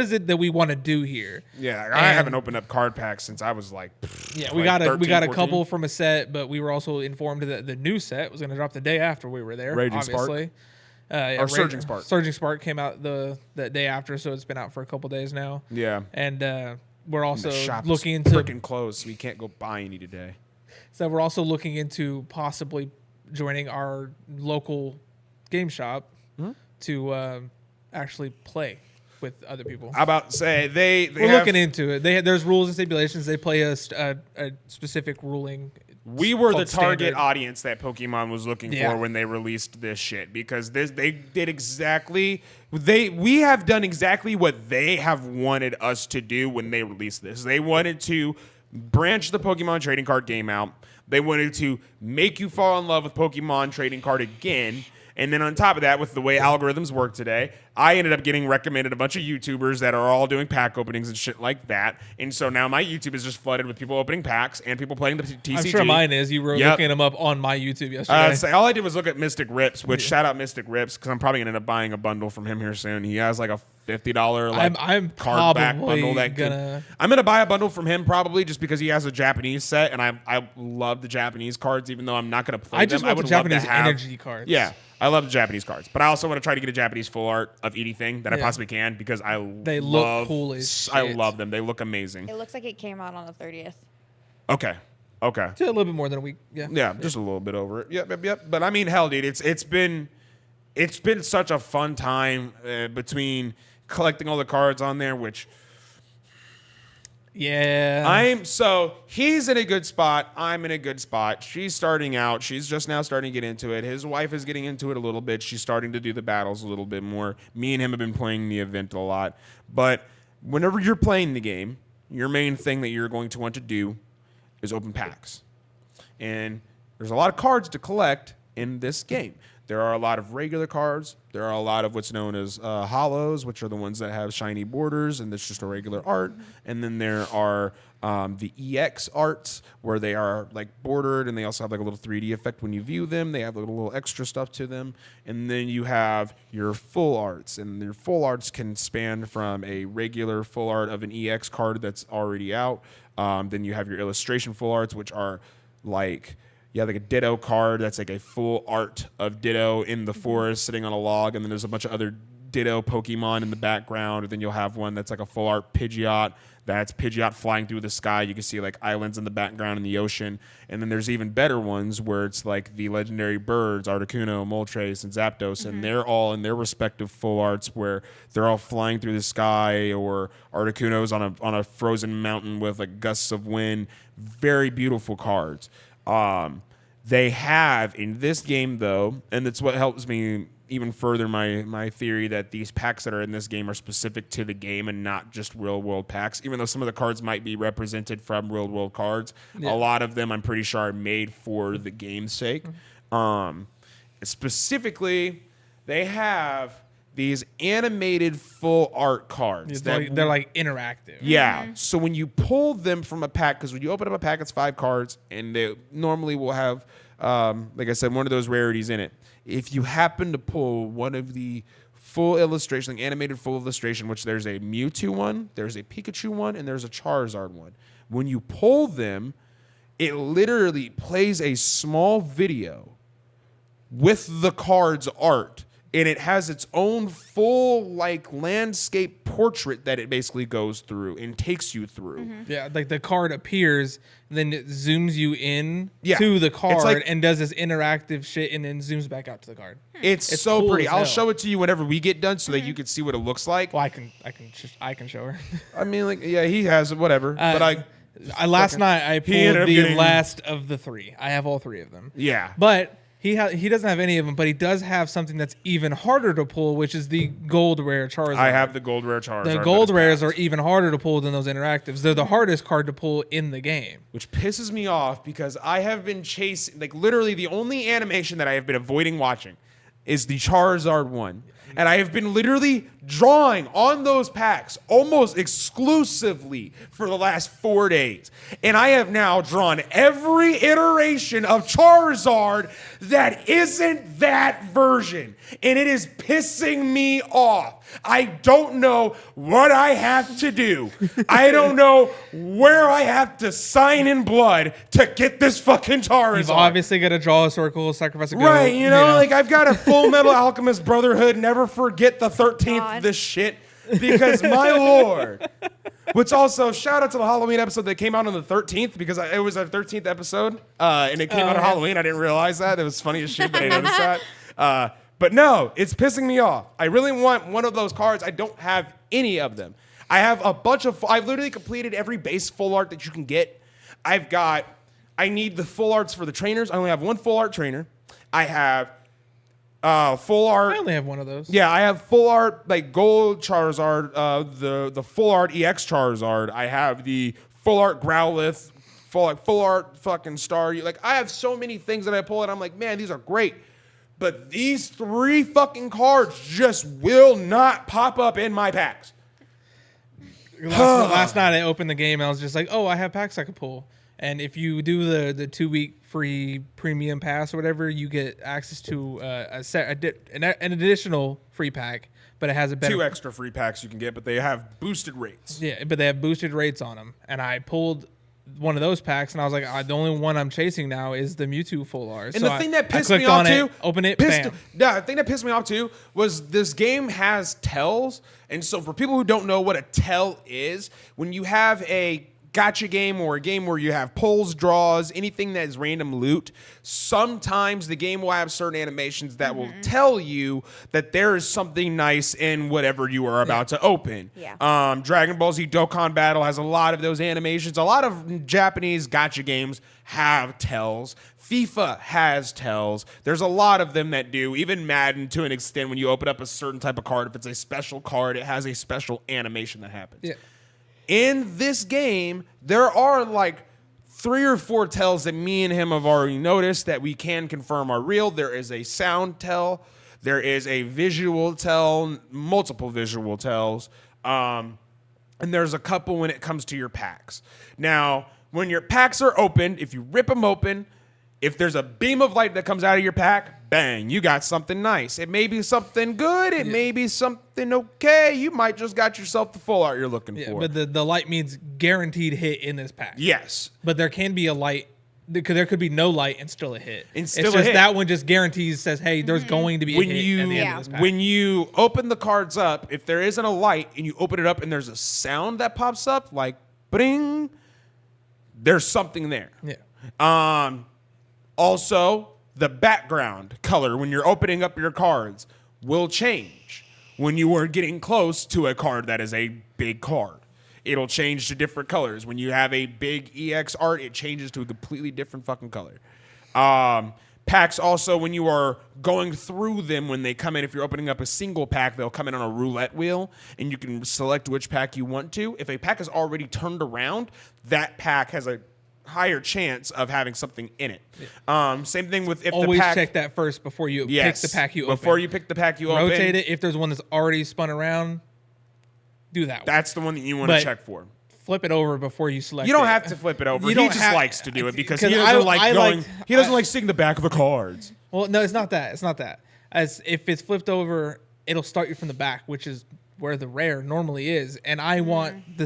is it that we want to do here? Yeah, I And- haven't opened up card packs since I was like. Yeah, like we got a 13, couple from a set, but we were also informed that the new set was going to drop the day after we were there. Raging Spark? obviously. Yeah, Surging Spark. Surging Spark came out the day after, so it's been out for a couple days now. Yeah. And we're also The shop looking is into freaking closed, so we can't go buy any today. so we're also looking into possibly joining our local game shop Hmm? to actually play with other people. I about to say they We're have- looking into it. There's rules and stipulations. They play a specific ruling. We were the called target standard. audience that Pokemon was looking Yeah. for when they released this shit because they did exactly we have done exactly what they have wanted us to do when they released this. They wanted to branch the Pokemon trading card game out. They wanted to make you fall in love with Pokemon trading card again. And then on top of that, with the way algorithms work today, I ended up getting recommended a bunch of YouTubers that are all doing pack openings and shit like that. And so now my YouTube is just flooded with people opening packs and people playing the TCG. I'm sure mine is. You were looking them up on my YouTube yesterday. So all I did was look at Mystic Rips, which shout out Mystic Rips, because I'm probably going to end up buying a bundle from him here soon. He has like a $50 I'm card back bundle. I'm gonna buy a bundle from him probably just because he has a Japanese set, and I love the Japanese cards, even though I'm not gonna play them. I just want the Japanese energy cards. Yeah, I love the Japanese cards, but I also want to try to get a Japanese full art of anything that I possibly can because they look cool as shit. I love them. They look amazing. It looks like it came out on the 30th. Okay. Just a little bit more than a week. Yeah, just a little bit over it. Yep. But I mean, hell, dude, it's been such a fun time between collecting all the cards on there, which so he's in a good spot, I'm in a good spot. She's starting out, she's just now starting to get into it. His wife is getting into it a little bit. She's starting to do the battles a little bit more. Me and him have been playing the event a lot. But whenever you're playing the game, your main thing that you're going to want to do is open packs. And there's a lot of cards to collect in this game. There are a lot of regular cards. There are a lot of what's known as hollows, which are the ones that have shiny borders, and it's just a regular art. And then there are the EX arts, where they are like bordered, and they also have like a little 3D effect when you view them. They have a little extra stuff to them. And then you have your full arts, and your full arts can span from a regular full art of an EX card that's already out. Then you have your illustration full arts, which are like... You have like a Ditto card that's like a full art of Ditto in the forest sitting on a log, and then there's a bunch of other Ditto Pokemon in the background, and then you'll have one that's like a full art Pidgeot, that's Pidgeot flying through the sky. You can see like islands in the background in the ocean, and then there's even better ones where it's like the legendary birds, Articuno, Moltres, and Zapdos, and they're all in their respective full arts where they're all flying through the sky, or Articuno's on a frozen mountain with like gusts of wind. Very beautiful cards. They have in this game, though, and it's what helps me even further my theory that these packs that are in this game are specific to the game and not just real world packs. Even though some of the cards might be represented from real world cards, a lot of them I'm pretty sure are made for the game's sake. Specifically, they have these animated full art cards. They're like interactive. Yeah. So when you pull them from a pack, because when you open up a pack, it's 5 cards, and they normally will have, like I said, one of those rarities in it. If you happen to pull one of the full illustration, like animated full illustration, which there's a Mewtwo one, there's a Pikachu one, and there's a Charizard one. When you pull them, it literally plays a small video with the card's art. And it has its own full like landscape portrait that it basically goes through and takes you through. Yeah, like the card appears, then it zooms you in to the card and does this interactive shit, and then zooms back out to the card. It's so cool pretty. I'll show it to you whenever we get done, so that you can see what it looks like. Well, I can show her. I mean, like, yeah, he has it, whatever. But last night I pulled the last of the 3. I have all 3 of them. Yeah, but. He doesn't have any of them, but he does have something that's even harder to pull, which is the gold rare Charizard. I have the gold rare Charizard. The gold rares are even harder to pull than those interactives. They're the hardest card to pull in the game. Which pisses me off because I have been chasing, like literally the only animation that I have been avoiding watching is the Charizard one. And I have been literally drawing on those packs almost exclusively for the last 4 days. And I have now drawn every iteration of Charizard that isn't that version. And it is pissing me off. I don't know what I have to do. I don't know where I have to sign in blood to get this fucking Charizard. You've obviously got to draw a circle, sacrifice a goat. Right, you know, like I've got a Full Metal Alchemist Brotherhood, never forget the 13th of this shit, because my lord. Which also, shout out to the Halloween episode that came out on the 13th, because it was our 13th episode, and it came out on Halloween. I didn't realize that. It was funny as shit that I noticed that. But no, it's pissing me off. I really want one of those cards. I don't have any of them. I have a bunch of... I've literally completed every base full art that you can get. I need the full arts for the trainers. I only have one full art trainer. I have full art... I only have one of those. Yeah, I have full art, like gold Charizard, the full art EX Charizard. I have the full art Growlithe, full art fucking Star. Like, I have so many things that I pull, and I'm like, man, these are great. But these 3 fucking cards just will not pop up in my packs. Last night I opened the game and I was just like, oh, I have packs I could pull. And if you do the 2-week free premium pass or whatever, you get access to an additional free pack, but it has a better 2 extra free packs you can get, but they have boosted rates. Yeah, but they have boosted rates on them. And I pulled one of those packs, and I was like, the only one I'm chasing now is the Mewtwo Full Art. And the thing that pissed me off too, open it, bam. Yeah, the thing that pissed me off too was this game has tells, and so for people who don't know what a tell is, when you have a gacha game or a game where you have pulls, draws, anything that is random loot, sometimes the game will have certain animations that will tell you that there is something nice in whatever you are about to open. Yeah. Dragon Ball Z Dokkan Battle has a lot of those animations. A lot of Japanese gacha games have tells. FIFA has tells. There's a lot of them that do. Even Madden, to an extent, when you open up a certain type of card, if it's a special card, it has a special animation that happens. Yeah. In this game, there are like 3 or 4 tells that me and him have already noticed that we can confirm are real. There is a sound tell. There is a visual tell, multiple visual tells. And there's a couple when it comes to your packs. Now, when your packs are opened, if you rip them open, if there's a beam of light that comes out of your pack, bang, you got something nice. It may be something good. It may be something okay. You might just got yourself the full art you're looking for. But the light means guaranteed hit in this pack. Yes. But there can be a light, because there could be no light and still a hit. And still it's a just hit. that one just guarantees, says, hey, there's going to be a hit at the end of this pack. When you open the cards up, if there isn't a light and you open it up and there's a sound that pops up, like bring, there's something there. Yeah. Also, the background color when you're opening up your cards will change when you are getting close to a card that is a big card. It'll change to different colors. When you have a big EX art, it changes to a completely different fucking color. Packs also, when you are going through them, when they come in, if you're opening up a single pack, they'll come in on a roulette wheel, and you can select which pack you want to. If a pack is already turned around, that pack has a higher chance of having something in it. Same thing with if always the pack... check that first before you pick the pack you open. Before you pick the pack you open. Rotate it. If there's one that's already spun around, do that one. That's the one that you want to check for. Flip it over before you select it. You don't have to flip it over. He just likes to do it because he doesn't he doesn't like seeing the back of the cards. Well, no, it's not that. It's not that. As if it's flipped over, it'll start you from the back, which is where the rare normally is. And I want the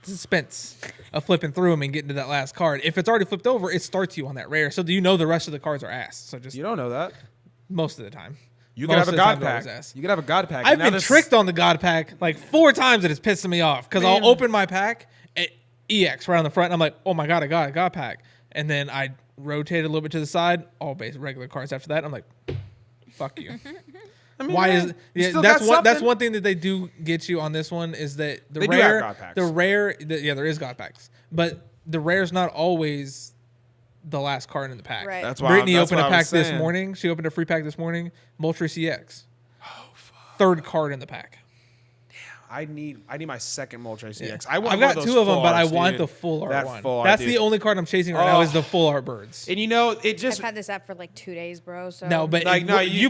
suspense of flipping through them and getting to that last card. If it's already flipped over, it starts you on that rare. So do you know the rest of the cards are ass? So just you don't know that most of the time. You can have a God pack. You can have a God pack. I've been tricked on the God pack like 4 times, and it's pissing me off because I'll open my pack at EX right on the front, and I'm like, oh my god, I got a God pack, and then I rotate a little bit to the side, all base regular cards. After that, I'm like, fuck you. I mean, why is that's one thing that they do get you on this one is that there is God packs, but the rare's not always the last card in the pack. Right. That's why Brittany opened a pack this morning. She opened a free pack this morning. Moltres CX. Oh, fuck. 3rd card in the pack. I need my second Moltres CX. I've got 2 of them, but I want the full art one. That's the only card I'm chasing right now is the full art birds. And you know, it just I've had this app for like 2 days, bro. So no, but you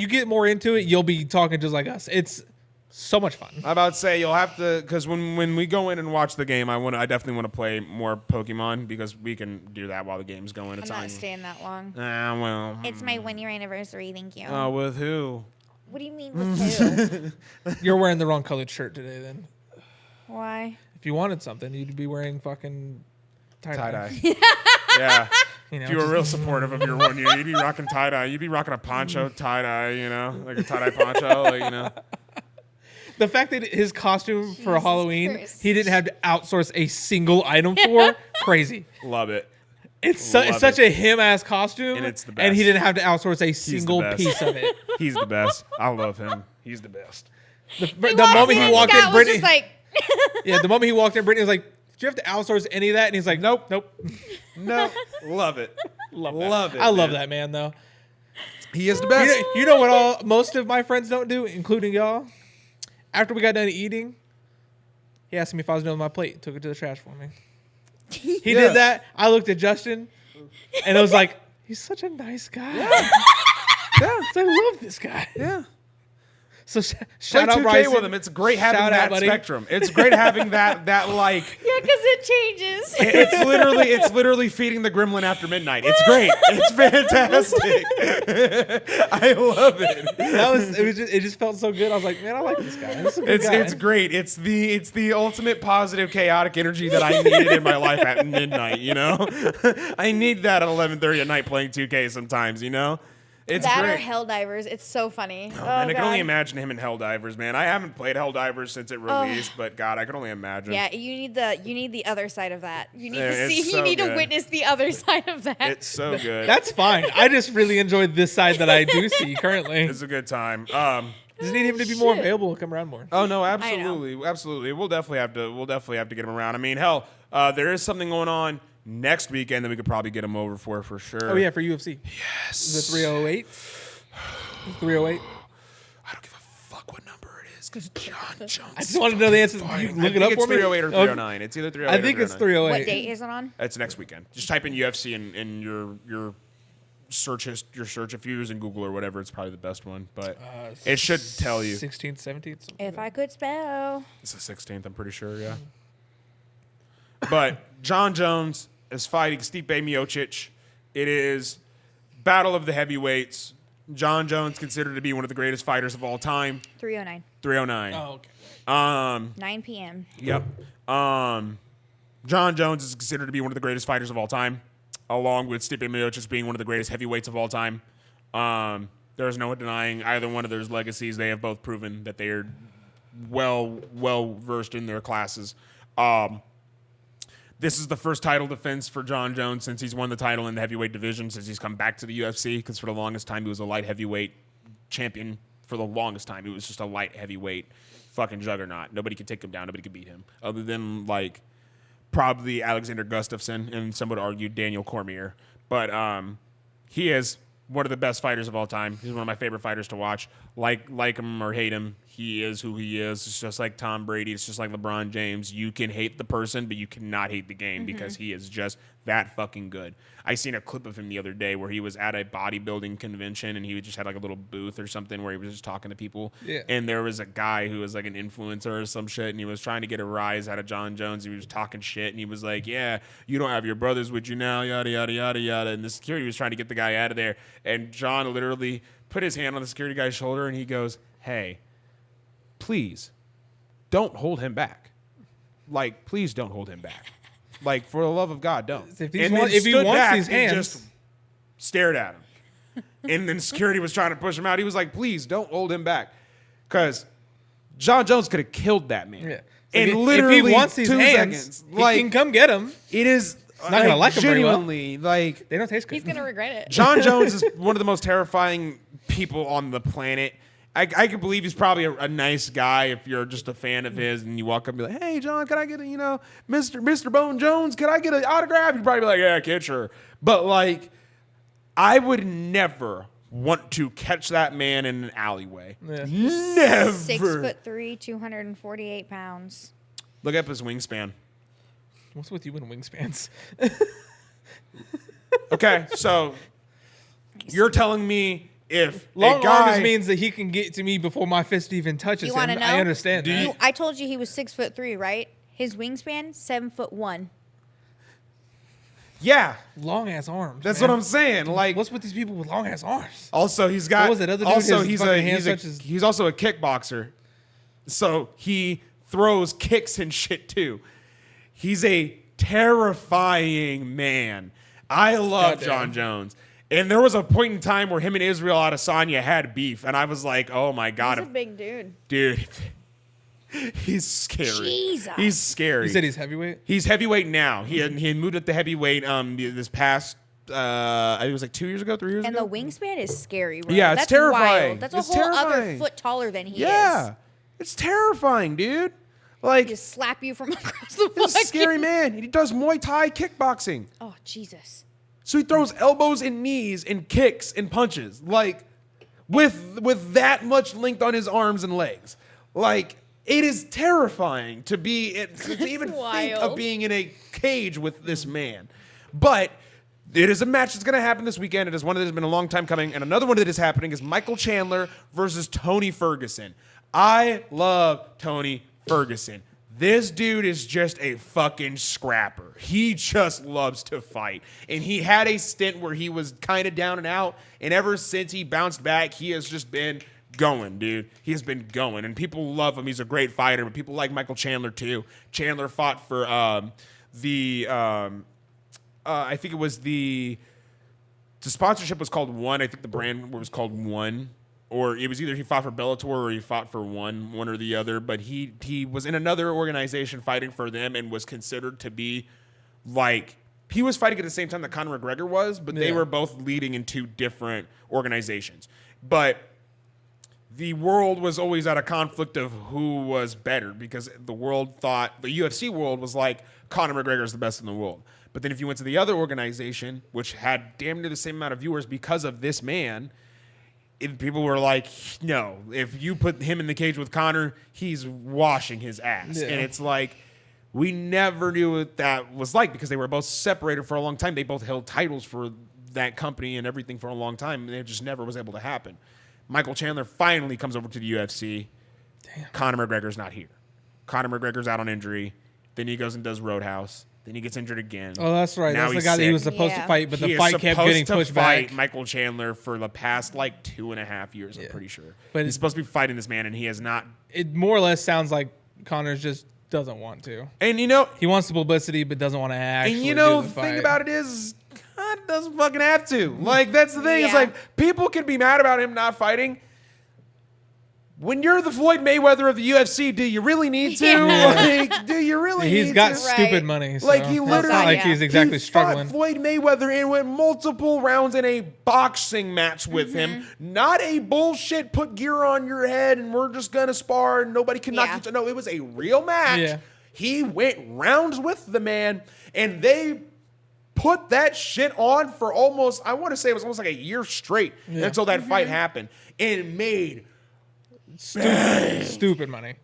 get more into it, you'll be talking just like us. It's so much fun. I'm about to say you'll have to, because when we go in and watch the game, I definitely want to play more Pokemon because we can do that while the game's going. I'm not staying that long. Well, it's my 1-year anniversary. Thank you. Oh, with who? What do you mean with who? You're wearing the wrong colored shirt today, then. Why? If you wanted something, you'd be wearing fucking tie-dye. Yeah. If you were real supportive of your 1 year, you'd be rocking tie-dye. You'd be rocking a poncho tie-dye, like a tie-dye poncho, The fact that his costume for Halloween, he didn't have to outsource a single item for, crazy. Love it. It's such a him-ass costume, and it's the best. And he didn't have to outsource a single piece of it. He's the best. I love him. He's the best. The moment he walked in, Brittany... the moment he walked in, Brittany was like, "Do you have to outsource any of that?" And he's like, "Nope." No. Love it. Love it. I love that man, though. He is the best. You know what most of my friends don't do, including y'all? After we got done eating, he asked me if I was done with my plate. Took it to the trash for me. He did that. I looked at Justin, and it was like, He's such a nice guy. Yeah. I love this guy. Yeah. So Play shout out 2K Bryson. with him. It's great having Shout out, that buddy. spectrum. It's great having that like. Yeah, because it changes. It's literally feeding the gremlin after midnight. It's great. It's fantastic. I love it. It just felt so good. I was like, man, I like this guy. This is a good guy. It's great. It's the ultimate positive chaotic energy that I needed in my life at midnight, you know? I need that at 11:30 at night playing 2K sometimes, you know? It's that great. or Helldivers. It's so funny. Oh, And I can only God. imagine him in Helldivers, man. I haven't played Helldivers since it released, but God, I can only imagine. Yeah, you need the other side of that. You need Yeah, to it's see. so You need good. to witness the other side of that. It's so good. That's fine. I just really enjoyed this side that I do see currently. It's a good time. Just need him to be more available and come around more. Oh no, absolutely, absolutely. We'll definitely have to get him around. I mean, hell, there is something going on next weekend that we could probably get him over for sure. Oh yeah, for UFC. Yes. Is it 308? 308. I don't give a fuck what number it is because John Jones. I just wanted to know the answer. You look it up for me. It's 308 or 309. It's either 308 I think or it's 309. 308. What date is it on? It's next weekend. Just type in UFC in your search if you're using Google or whatever. It's probably the best one, but it should tell you. 16th, 17th. If I could spell. It's the 16th. I'm pretty sure. Yeah. But John Jones is fighting Stipe Miocic. It is battle of the heavyweights. John Jones considered to be one of the greatest fighters of all time. 309. 309. Oh, okay. 9 p.m. Yep. John Jones is considered to be one of the greatest fighters of all time, along with Stipe Miocic being one of the greatest heavyweights of all time. There's no denying either one of their legacies. They have both proven that they are well versed in their classes. This is the first title defense for John Jones since he's won the title in the heavyweight division, since he's come back to the UFC, because for the longest time he was a light heavyweight champion. For the longest time, he was just a light heavyweight fucking juggernaut. Nobody could take him down. Nobody could beat him, other than like probably Alexander Gustafsson and some would argue Daniel Cormier. But he is one of the best fighters of all time. He's one of my favorite fighters to watch. Like him or hate him, he is who he is. It's just like Tom Brady. It's just like LeBron James. You can hate the person, but you cannot hate the game because he is just that fucking good. I seen a clip of him the other day where he was at a bodybuilding convention and he just had like a little booth or something where he was just talking to people. Yeah. And there was a guy who was like an influencer or some shit, and he was trying to get a rise out of John Jones. He was talking shit, and he was like, yeah, you don't have your brothers with you now, yada, yada, yada, yada. And the security was trying to get the guy out of there. And John literally put his hand on the security guy's shoulder, and he goes, hey, please don't hold him back. Like, please don't hold him back. Like, for the love of God, don't. If And he stood wants back these and hands, just stared at him. And then security was trying to push him out. He was like, please don't hold him back. Because John Jones could have killed that man. yeah. And So literally if he wants these 2 hands, seconds. he can come get them. It is not gonna like him very well. genuinely like They don't taste good. He's gonna regret it. John Jones is one of the most terrifying people on the planet. I can believe he's probably a nice guy if you're just a fan of his and you walk up and be like, hey, John, can I get a, Mr. Bone Jones, can I get an autograph? You'd probably be like, yeah, kid, sure. But, like, I would never want to catch that man in an alleyway. Yeah. Never. 6'3", 248 pounds. Look up his wingspan. What's with you and wingspans? Okay, so you're telling me if Long a guy... arms means that he can get to me before my fist even touches You him. wanna know? I understand that. I told you he was 6'3", right? His wingspan 7'1". Yeah, Long ass arms. that's man. what I'm saying. Like, What's with these people with long ass arms? also, he's got... What was that other dude? Also, His fucking hands touch he's also a kickboxer. So he throws kicks and shit, too. He's a terrifying man. I love Goddamn. John Jones. And there was a point in time where him and Israel Adesanya had beef, and I was like, oh, my God. He's a big dude. Dude, he's scary. Jesus. He's scary. You said he's heavyweight? He's heavyweight now. He had moved up to heavyweight this past, I think it was like 2 years ago, 3 years And ago. the wingspan is scary, bro. Yeah, it's That's terrifying. Wild. That's It's a whole other terrifying. foot taller than he Yeah. is. It's terrifying, dude. Like, He just slap you from across the he's a fucking- scary man. He does Muay Thai kickboxing. Oh, Jesus. So he throws elbows and knees and kicks and punches. Like, with that much length on his arms and legs. Like, it is terrifying to even think wild. of being in a cage with this man. But It is a match that's going to happen this weekend. It is one that has been a long time coming. And another one that is happening is Michael Chandler versus Tony Ferguson. I love Tony Ferguson. This dude is just a fucking scrapper. He just loves to fight. And he had a stint where he was kind of down and out. And ever since he bounced back, he has just been going, dude. He has been going. And people love him. He's a great fighter. But people like Michael Chandler, too. Chandler fought for I think it was the sponsorship was called One. I think the brand was called One. Or it was either he fought for Bellator or he fought for one or the other. But he was in another organization fighting for them and was considered to be like, he was fighting at the same time that Conor McGregor was, but they were both leading in two different organizations. But the world was always at a conflict of who was better because the world thought, the UFC world was like, Conor McGregor is the best in the world. But then if you went to the other organization, which had damn near the same amount of viewers because of this man, people were like, no, if you put him in the cage with Conor, he's washing his ass. Yeah. And it's like, we never knew what that was like because they were both separated for a long time. They both held titles for that company and everything for a long time. And it just never was able to happen. Michael Chandler finally comes over to the UFC. Damn. Conor McGregor's not here. Conor McGregor's out on injury. Then he goes and does Roadhouse. Then he gets injured again. Oh, that's right. Now that's the guy that he was supposed to fight, but the fight kept getting pushed back. Michael Chandler for the past like 2.5 years, I'm pretty sure. But he's supposed to be fighting this man, and he has not. It more or less sounds like Conor's just doesn't want to. And he wants the publicity, but doesn't want to actually. And the thing about it is, God doesn't fucking have to. Like, that's the thing. Yeah. It's like people can be mad about him not fighting. When you're the Floyd Mayweather of the UFC, do you really need to? Like, do you really need to? He's got stupid money. So like, he literally, it's not like he's exactly struggling. Floyd Mayweather and went multiple rounds in a boxing match with him. Not a bullshit put gear on your head and we're just going to spar and nobody can knock each other. No, it was a real match. Yeah. He went rounds with the man and they put that shit on for almost, I want to say it was almost like a year straight until that fight happened. And made stupid money.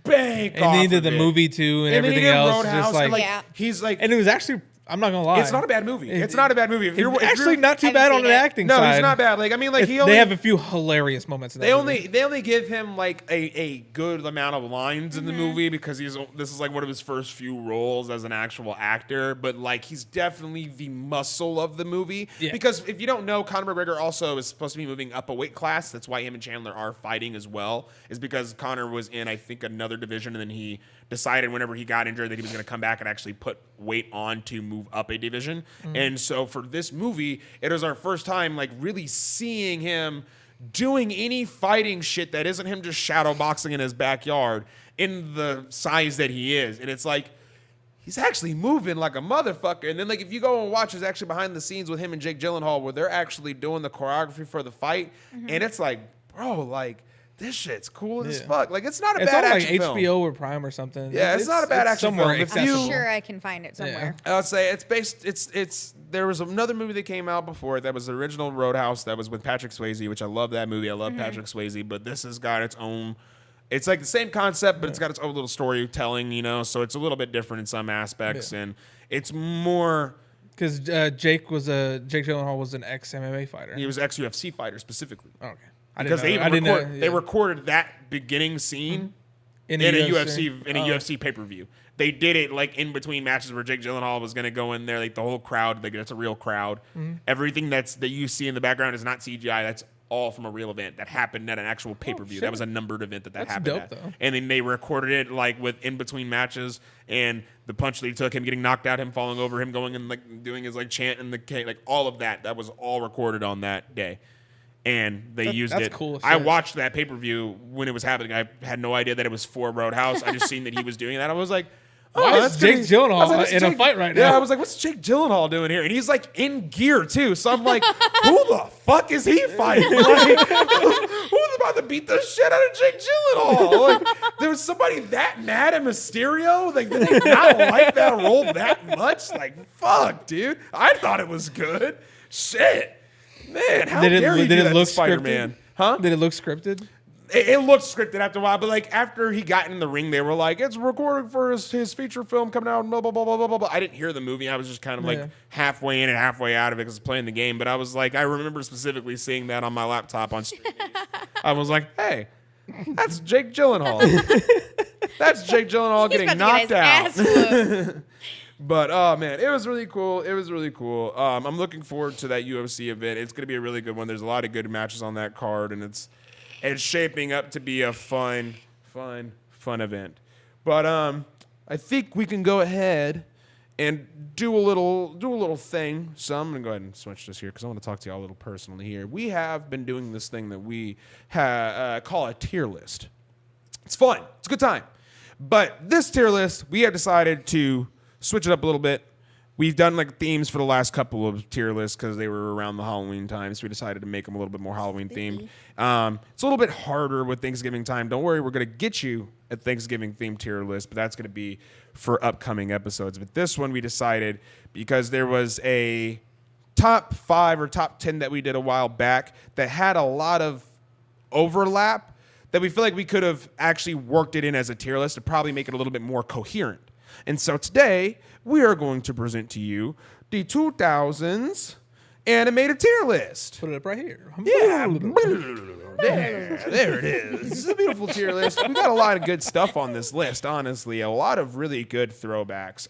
Bank and he did the movie too, and everything else. Just like, he's like, and it was actually, I'm not gonna lie, it's not a bad movie. It's not a bad movie. It's actually not too bad on the acting side. No, he's not bad. Like, I mean, like they have a few hilarious moments. They only give him like a good amount of lines in the movie because this is like one of his first few roles as an actual actor. But like, he's definitely the muscle of the movie. Yeah. Because if you don't know, Conor McGregor also is supposed to be moving up a weight class. That's why him and Chandler are fighting as well. Is because Conor was in, I think, another division, and then he decided whenever he got injured that he was going to come back and actually put weight on to move up a division. And so for this movie, it was our first time like really seeing him doing any fighting shit that isn't him just shadow boxing in his backyard in the size that he is. And it's like, he's actually moving like a motherfucker. And then like if you go and watch, it's actually behind the scenes with him and Jake Gyllenhaal where they're actually doing the choreography for the fight. And it's like, bro, like, this shit's cool as fuck. Like, it's not a bad action film. It's on like HBO or Prime or something. Yeah, it's not a bad action film. I'm sure I can find it somewhere. I would say it's based. There was another movie that came out before that was the original Roadhouse that was with Patrick Swayze, which I love that movie. I love Patrick Swayze, but this has got its own. It's like the same concept, but it's got its own little storytelling, so it's a little bit different in some aspects, and it's more. Because Jake Gyllenhaal was an ex-MMA fighter. He was ex-UFC fighter specifically. Okay. Because they recorded that beginning scene in a UFC pay-per-view. They did it like in between matches where Jake Gyllenhaal was going to go in there, like the whole crowd, like that's a real crowd. Everything that you see in the background is not CGI. That's all from a real event that happened at an actual pay-per-view. That was a numbered event that happened dope, at. Though. And then they recorded it like with in between matches and the punch that he took, him getting knocked out, him falling over, him going and like doing his like chant in the like all of that. That was all recorded on that day. And they used it. Cool. I watched that pay-per-view when it was happening. I had no idea that it was for Roadhouse. I just seen that he was doing that. I was like, oh, that's Jake Gyllenhaal in a fight right now. Yeah, I was like, what's Jake Gyllenhaal doing here? And he's like in gear too. So I'm like, who the fuck is he fighting? Like, who's about to beat the shit out of Jake Gyllenhaal? Like, there was somebody that mad at Mysterio? Like, did they not like that role that much? Like, fuck, dude. I thought it was good. Shit. Man, how dare you do that to Spider-Man? Huh? Did it look scripted? It looked scripted after a while, but like after he got in the ring, they were like, "It's recording for his feature film coming out." Blah blah blah blah blah blah. I didn't hear the movie. I was just kind of like halfway in and halfway out of it because playing the game. But I was like, I remember specifically seeing that on my laptop on streaming. I was like, "Hey, that's Jake Gyllenhaal. That's Jake Gyllenhaal getting knocked out." But oh man, it was really cool. It was really cool. I'm looking forward to that UFC event. It's going to be a really good one. There's a lot of good matches on that card, and it's shaping up to be a fun event. But I think we can go ahead and do a little thing. So I'm gonna go ahead and switch this here because I want to talk to y'all a little personally here. We have been doing this thing that we call a tier list. It's fun. It's a good time. But this tier list, we have decided to switch it up a little bit. We've done like themes for the last couple of tier lists because they were around the Halloween time, so we decided to make them a little bit more Halloween themed. It's a little bit harder with Thanksgiving time. Don't worry, we're going to get you a Thanksgiving themed tier list, but that's going to be for upcoming episodes. But this one we decided because there was a top 5 or top 10 that we did a while back that had a lot of overlap that we feel like we could have actually worked it in as a tier list to probably make it a little bit more coherent. And so today, we are going to present to you the 2000s animated tier list. Put it up right here. Yeah. There it is. This is a beautiful tier list. We got a lot of good stuff on this list, honestly. A lot of really good throwbacks.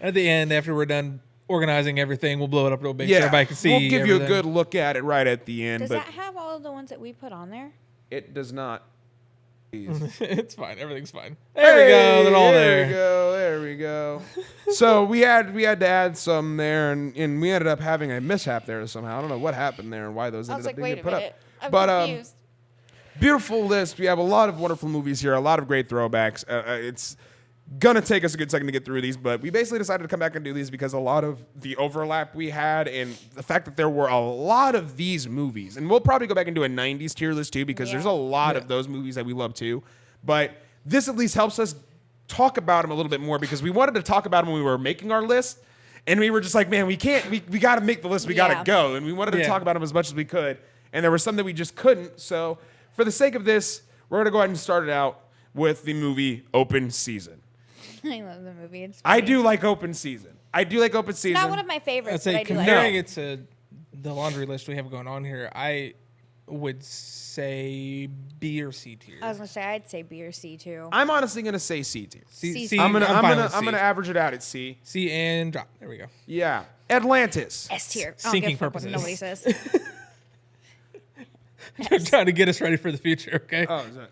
At the end, after we're done organizing everything, we'll blow it up real big so everybody can see. We'll give you a everything. good look at it right at the end. Does but that have all of the ones that we put on there? it does not. It's fine. Everything's fine. There we go. They're all there. There we go. So we had to add some there, and we ended up having a mishap there somehow. I don't know what happened there and why those ended up being put up. I'm but confused. Beautiful list. We have a lot of wonderful movies here, a lot of great throwbacks. It's gonna take us a good second to get through these, but we basically decided to come back and do these because a lot of the overlap we had and the fact that there were a lot of these movies, and we'll probably go back and do a 90s tier list too because there's a lot of those movies that we love too, but this at least helps us talk about them a little bit more because we wanted to talk about them when we were making our list, and we were just like, man, we got to make the list, we got to go, and we wanted to talk about them as much as we could, and there were some that we just couldn't, so for the sake of this, we're going to go ahead and start it out with the movie Open Season. I love the movie. It's I funny. do like Open Season. Season. Not one of my favorites, I'd but say I do like comparing it. it to the laundry list we have going on here, I would say B or C tier. I was gonna say I'd say B or C too. I'm honestly gonna say C tier. C. I'm fine with gonna C. average it out at C. C and drop. There we go. Yeah, Atlantis. S tier. Sinking purposes. purposes. Nobody says. I'm trying to get us ready for the future. Okay. Oh, is that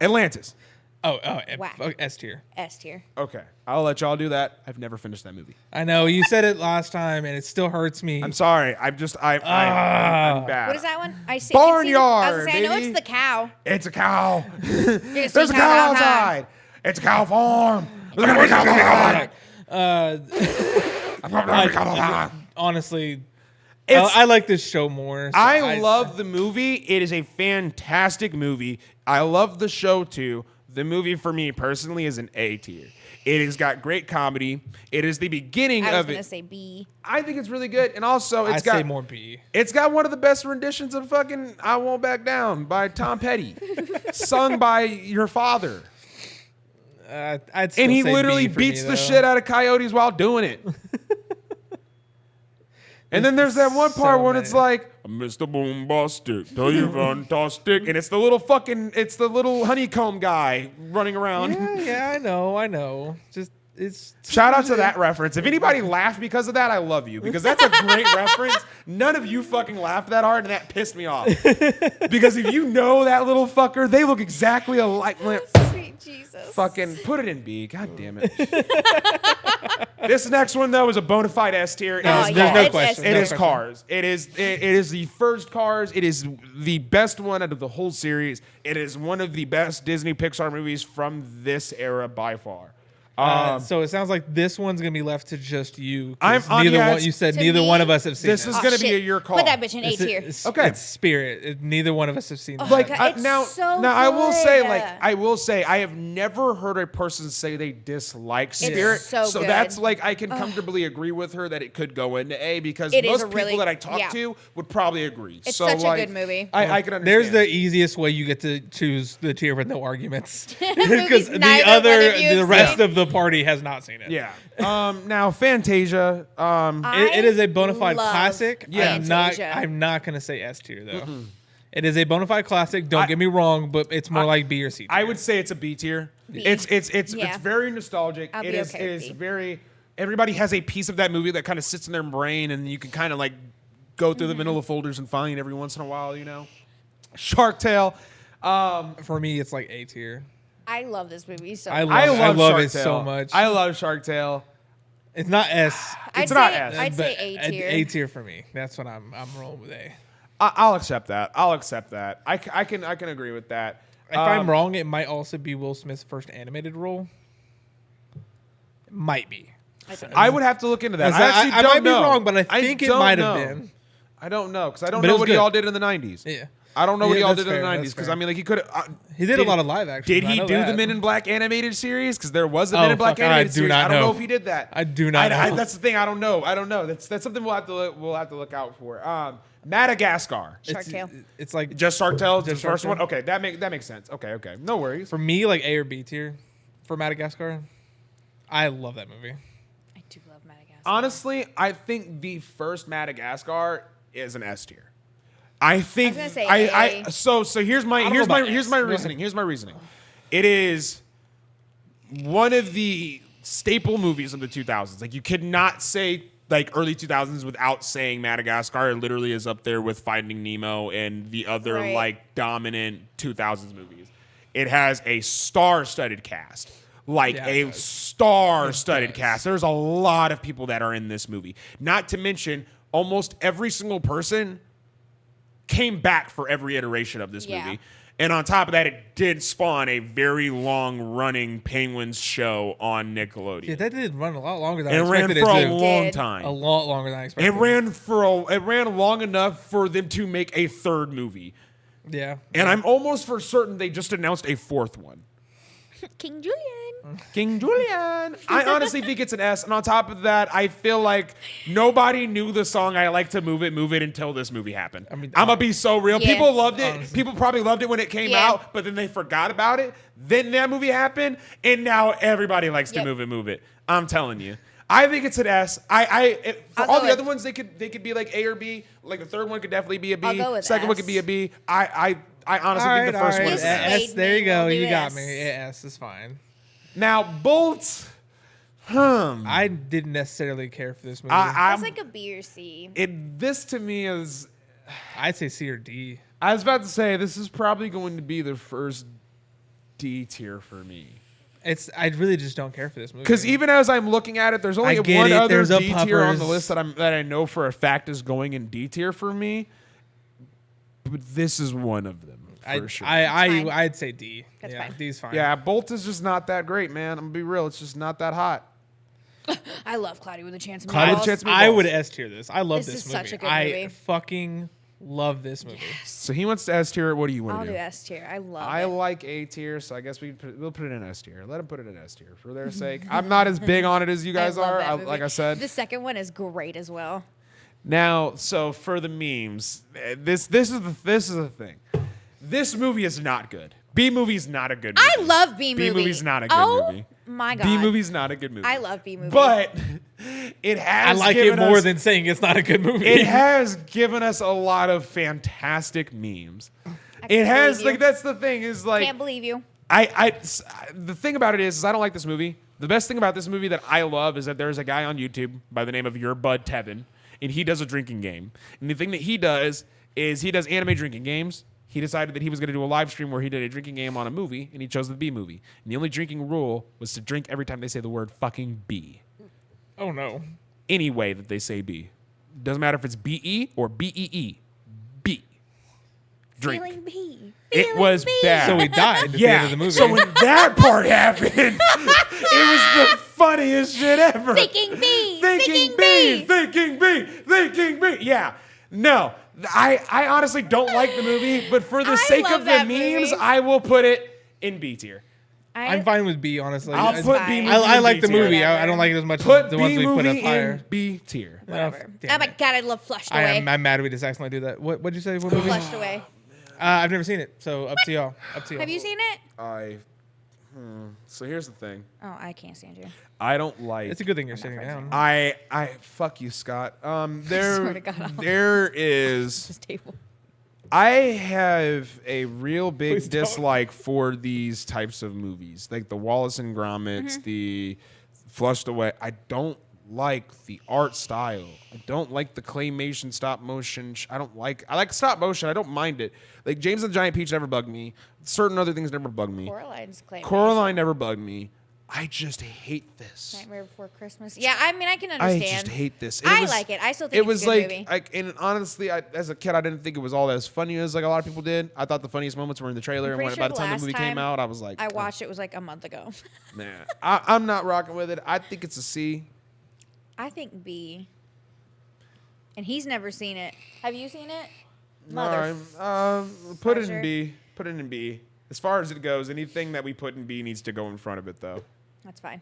Atlantis? Whack. S tier. S tier. Okay, I'll let y'all do that. I've never finished that movie. I know you said it last time, and it still hurts me. I'm sorry. I'm bad. What is that one? I see. Barnyard, I was gonna say, I know baby. it's the cow. It's a cow. There's There's a cow outside. It's a cow farm. There's gonna be a cow outside. Honestly, It's- I like this show more. So I love the movie. It is a fantastic movie. I love the show too. The movie for me personally is an A tier. It has got great comedy. It is the beginning I was of gonna it. say B. I think it's really good, and also I'd say more B. It's got one of the best renditions of fucking "I Won't Back Down" by Tom Petty, sung by your father. I'd still And he say literally B for beats me, the though. shit out of coyotes while doing it. And then there's that one part So when it's many. like, Mr. Boombastic, tell you fantastic. And it's the little honeycomb guy running around. Yeah, I know. Just it's Shout out to that reference. If anybody laughed because of that, I love you. Because that's a great reference. None of you fucking laughed that hard, and that pissed me off. Because if you know that little fucker, they look exactly alike. Sweet Jesus. Fucking put it in B. God damn it. This next one though is a bona fide S tier. It is yeah, there's no it's question. S It No is question. Cars. It is the first Cars. It is the best one out of the whole series. It is one of the best Disney Pixar movies from this era by far. So it sounds like this one's gonna be left to just you. I'm on. Neither Yeah, one. You said to neither me, one of us have seen this it. is gonna be your call. Put that bitch in A tier. Okay. It's Spirit. Neither one of us have seen that. Like God, it's now, so I will say, good. I have never heard a person say they dislike Spirit. so good. That's like I can comfortably agree with her that it could go into A because It is most a people really- that I talk yeah. to would probably agree. It's so, such a like, good movie. I can understand. There's the easiest way you get to choose the tier with no arguments Movies because the neither one of you have the rest seen. of the party has not seen it. Yeah. Now Fantasia. It is a bona fide love classic. Yeah. Fantasia. I'm not gonna say S tier though. It is a bona fide classic. Don't get me wrong, but it's more like B or C tier. I would say it's a B tier. It's Yeah. very nostalgic. I'll It be is okay with is B. very. Everybody has a piece of that movie that kind of sits in their brain, and you can kind of like go through the vanilla folders and find every once in a while. You know, Shark Tale. For me, it's like A tier. I love this movie so I much. love Shark it Tale. so much. I love Shark Tale. It's not S. I'd not say, S, I'd say A tier. A tier for me. That's what I'm rolling with A. I'll accept that. I can agree with that. If I'm wrong, it might also be Will Smith's first animated role. It might be. I don't know. I would have to look into that. I actually I don't might know. be wrong, but I think it don't might have know. been. I don't know because I don't But it know was what he good. all did in the '90s. Yeah. I don't know what Yeah, he all that's did in the fair, '90s that's because fair. I mean, like he could. He did a lot of live action. Did he I know do the that. Men in Black animated series? Because there was a Oh, Men in Black fuck, I animated do series. not I don't know. know if he did that. I do not know. That's the thing. I don't know. That's something we'll have to look out for. Madagascar. Shark Tale. It's like Just Shark Tale. Just the Shark first Tale? one. Okay, that makes sense. Okay. No worries. for me, like A or B tier for Madagascar. I love that movie. I do love Madagascar. Honestly, I think the first Madagascar is an S tier. I think I was gonna say so here's my I don't know about reasoning. S. Go ahead. Here's my reasoning. It is one of the staple movies of the 2000s. Like you could not say like early 2000s without saying Madagascar. It literally is up there with Finding Nemo and the other Right. like dominant 2000s movies. It has a star-studded cast. Like Yeah, it a does. star-studded It does. cast. There's a lot of people that are in this movie. Not to mention almost every single person came back for every iteration of this Yeah. movie. And on top of that, it did spawn a very long-running Penguins show on Nickelodeon. Yeah, that did run a lot longer than it I ran expected for it a to. long did. time. A lot longer than I expected. It ran long enough for them to make a third movie. Yeah. And I'm almost for certain they just announced a fourth one. King Julian. King Julian. I honestly think it's an S. And on top of that, I feel like nobody knew the song I Like to Move It until this movie happened. I mean, I'm going to be so real. Yeah. People loved it. Honestly. People probably loved it when it came Yeah. out, but then they forgot about it. Then that movie happened, and now everybody likes Yep. to move it. I'm telling you. I think it's an S. For I'll all go the with- other ones, they could be like A or B. Like the third one could definitely be a B. I'll go with Second one S. could be a B. I honestly think the first one This is is an S. S. There you go. We'll do You got S. me. Yeah, S is fine. Now Bolt. I didn't necessarily care for this movie. That's like a B or C. This to me is. I'd say C or D. I was about to say this is probably going to be the first D tier for me. I really just don't care for this movie. Because even as I'm looking at it, there's only I get one it, other there's a D tier on the Puppers. list that I know for a fact is going in D tier for me. But this is one of them for sure. fine. I'd say D. That's yeah, fine. D's fine. Yeah, Bolt is just not that great, man. I'm gonna be real. It's just not that hot. I love Cloudy with a Chance of Cloudy with a Meatballs. Chance of I Meatballs. would S tier this. I love This this is movie. such a good I movie. fucking love this movie. So he wants to S tier it. What do you want I'll to do do? S tier. I love I it. like A tier, so I guess we'll put it in S tier. Let him put it in S tier for their sake. I'm not as big on it as you guys love are. that movie. Like I said. The second one is great as well. Now, so for the memes, this is the thing. This movie is not good. B movie's not a good movie. I love B movie. B movie's not a good oh, movie. my God. B movie's not a good movie. I love B movie. But it I has like it given more us, than saying it's not a good movie. it has given us a lot of fantastic memes. I It can't has believe you. like that's the thing is like Can't believe you. the thing about it is I don't like this movie. The best thing about this movie that I love is that there's a guy on YouTube by the name of Your Bud Tevin, and he does a drinking game. And the thing that he does is he does anime drinking games. He decided that he was going to do a live stream where he did a drinking game on a movie, and he chose the B movie. And the only drinking rule was to drink every time they say the word fucking B. Oh no. Any way that they say B. Doesn't matter if it's B-E or B-E-E. B. drink. Feeling B. It Feeling was B. bad. So he died at the end of the movie. So when that part happened, it was the funniest shit ever. Thinking B. Thinking B. Thinking B. Thinking B. Yeah. No. I honestly don't like the movie, but for the I sake love of the that memes, movie. I will put it in B tier. I'm fine with B, honestly. I'll put B movie I in like B the tier. movie. I don't like it as much Put as the ones B we put up movie higher. in B tier. Whatever. damn Oh my it. god, I love Flushed Away. I'm mad we just accidentally do that. What'd you say? What movie? Flushed Away. I've never seen it, so up to y'all. Have you seen it? So here's the thing. Oh, I can't stand you. I don't like. It's a good thing you're sitting down. I fuck you, Scott. Swear to God, there is. This table. I have a real big Please don't. dislike for these types of movies, like the Wallace and Gromits, the Flushed Away. I don't like the art style. I don't like the claymation stop motion. I like stop motion. I don't mind it. Like James and the Giant Peach never bugged me. Certain other things never bugged me. Coraline's claim. Coraline never bugged me. I just hate this. Nightmare Before Christmas. Yeah, I mean, I can I understand. just hate this. I like it. I still think it it's was a good like, movie. and honestly, as a kid, I didn't think it was all as funny as like a lot of people did. I thought the funniest moments were in the trailer, and pretty when, sure by the time the last movie came time out, I was like, I watched it was like a month ago. man, I'm not rocking with it. I think it's a C. I think B. And he's never seen it. Have you seen it? Put it Pleasure. in B. Put it in B. As far as it goes, anything that we put in B needs to go in front of it, though. That's fine.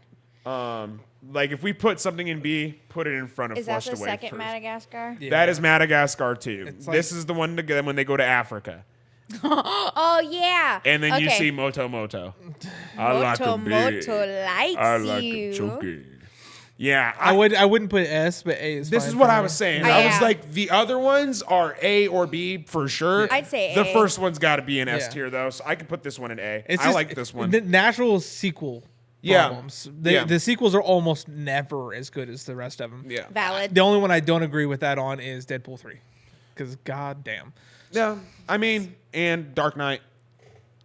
Like if we put something in B, put it in front of Is that Flushed the Away second first. Madagascar? Yeah. That is Madagascar 2. It's This like- is the one to get when they go to Africa. Oh yeah. And then you Okay. see Moto Moto. I like Moto a big. Moto likes I like you. it chunky. Yeah, I wouldn't put S, but A is This fine is what for I me. was saying. Oh, I was yeah. like, the other ones are A or B for sure. I'd say the A. first one's got to be an S Yeah. tier though, so I could put this one in A. It's I just like this one. The natural sequel Yeah. problems. Yeah. The sequels are almost never as good as the rest of them. Yeah, Valid. The only one I don't agree with that on is Deadpool 3. Because goddamn. yeah. I mean, and Dark Knight.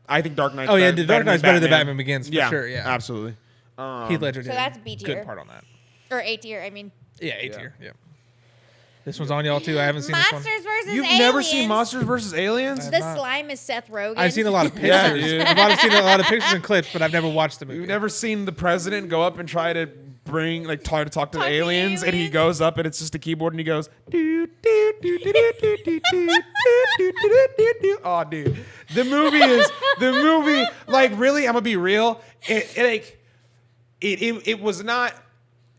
I think Dark Knight's Oh yeah, better, the Dark Knight's better than Batman. Batman Begins for Yeah, sure. Yeah, absolutely. Heath Ledger So did that's a B tier. good part on that. Or A tier, I mean. Yeah, A tier. Yeah. This one's on y'all too. I haven't seen this one. Monsters versus You've Aliens. never seen Monsters vs. Aliens? The not. slime is Seth Rogen. I've seen a lot of pictures. Yeah, dude. I've seen a lot of pictures and clips, but I've never watched the movie. You've never seen the president go up and try to try to talk to the Talk to aliens, and he aliens. goes up and it's just a keyboard and he goes do do do do do do do do do do do. Oh, dude, the movie. Like, really, I'm gonna be real. It was not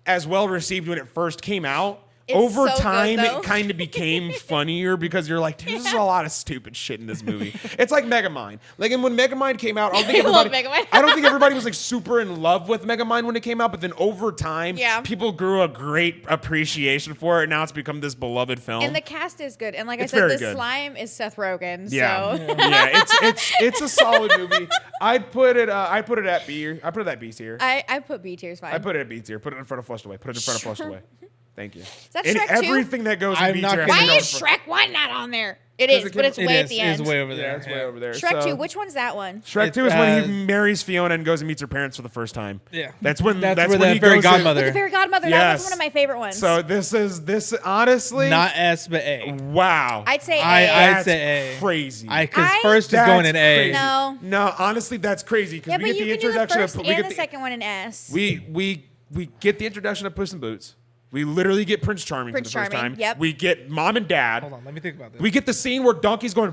as well received when it first came out. It's Over so good, time, though. it kind of became funnier because you're like, dude, there's a lot of stupid shit in this movie. It's like Megamind. Like, and when Megamind came out, I don't think I love everybody, Megamind. I don't think everybody was like super in love with Megamind when it came out. But then over time, Yeah. people grew a great appreciation for it. And now it's become this beloved film. And the cast is good. And like It's I said, very the good. slime is Seth Rogen. yeah, So yeah, it's a solid movie. I'd put it at B. I put it at B tier. I put B tier is fine. I put it at B tier. Put it in front of Flushed Away. Put it in front of Flushed Away. Thank you. Is that and Shrek 2? everything that goes in I'm B not tier. has gonna- to Why go is in front. Shrek 1 not on there? It Because is, it but it's can- way It at the end. is way over there. Yeah, it's way over there. Shrek So- 2, which one's that one? Shrek 2 is when he marries Fiona and goes and meets her parents for the first time. Yeah. That's when That's where when the he fairy goes in- godmother- The Fairy Godmother. That Yes. was one of my favorite ones. So this honestly Not S, but A. wow. I'd say A. I'd That's say A. crazy. Because I- first is That's going in A. crazy. No. honestly, that's crazy because yeah, we but get you the can do the introduction first of and the second one in S. we get the introduction of Puss in Boots. We literally get Prince Charming Prince for the first Charming, time. yep. We get Mom and Dad. Hold on, let me think about this. We get the scene where Donkey's going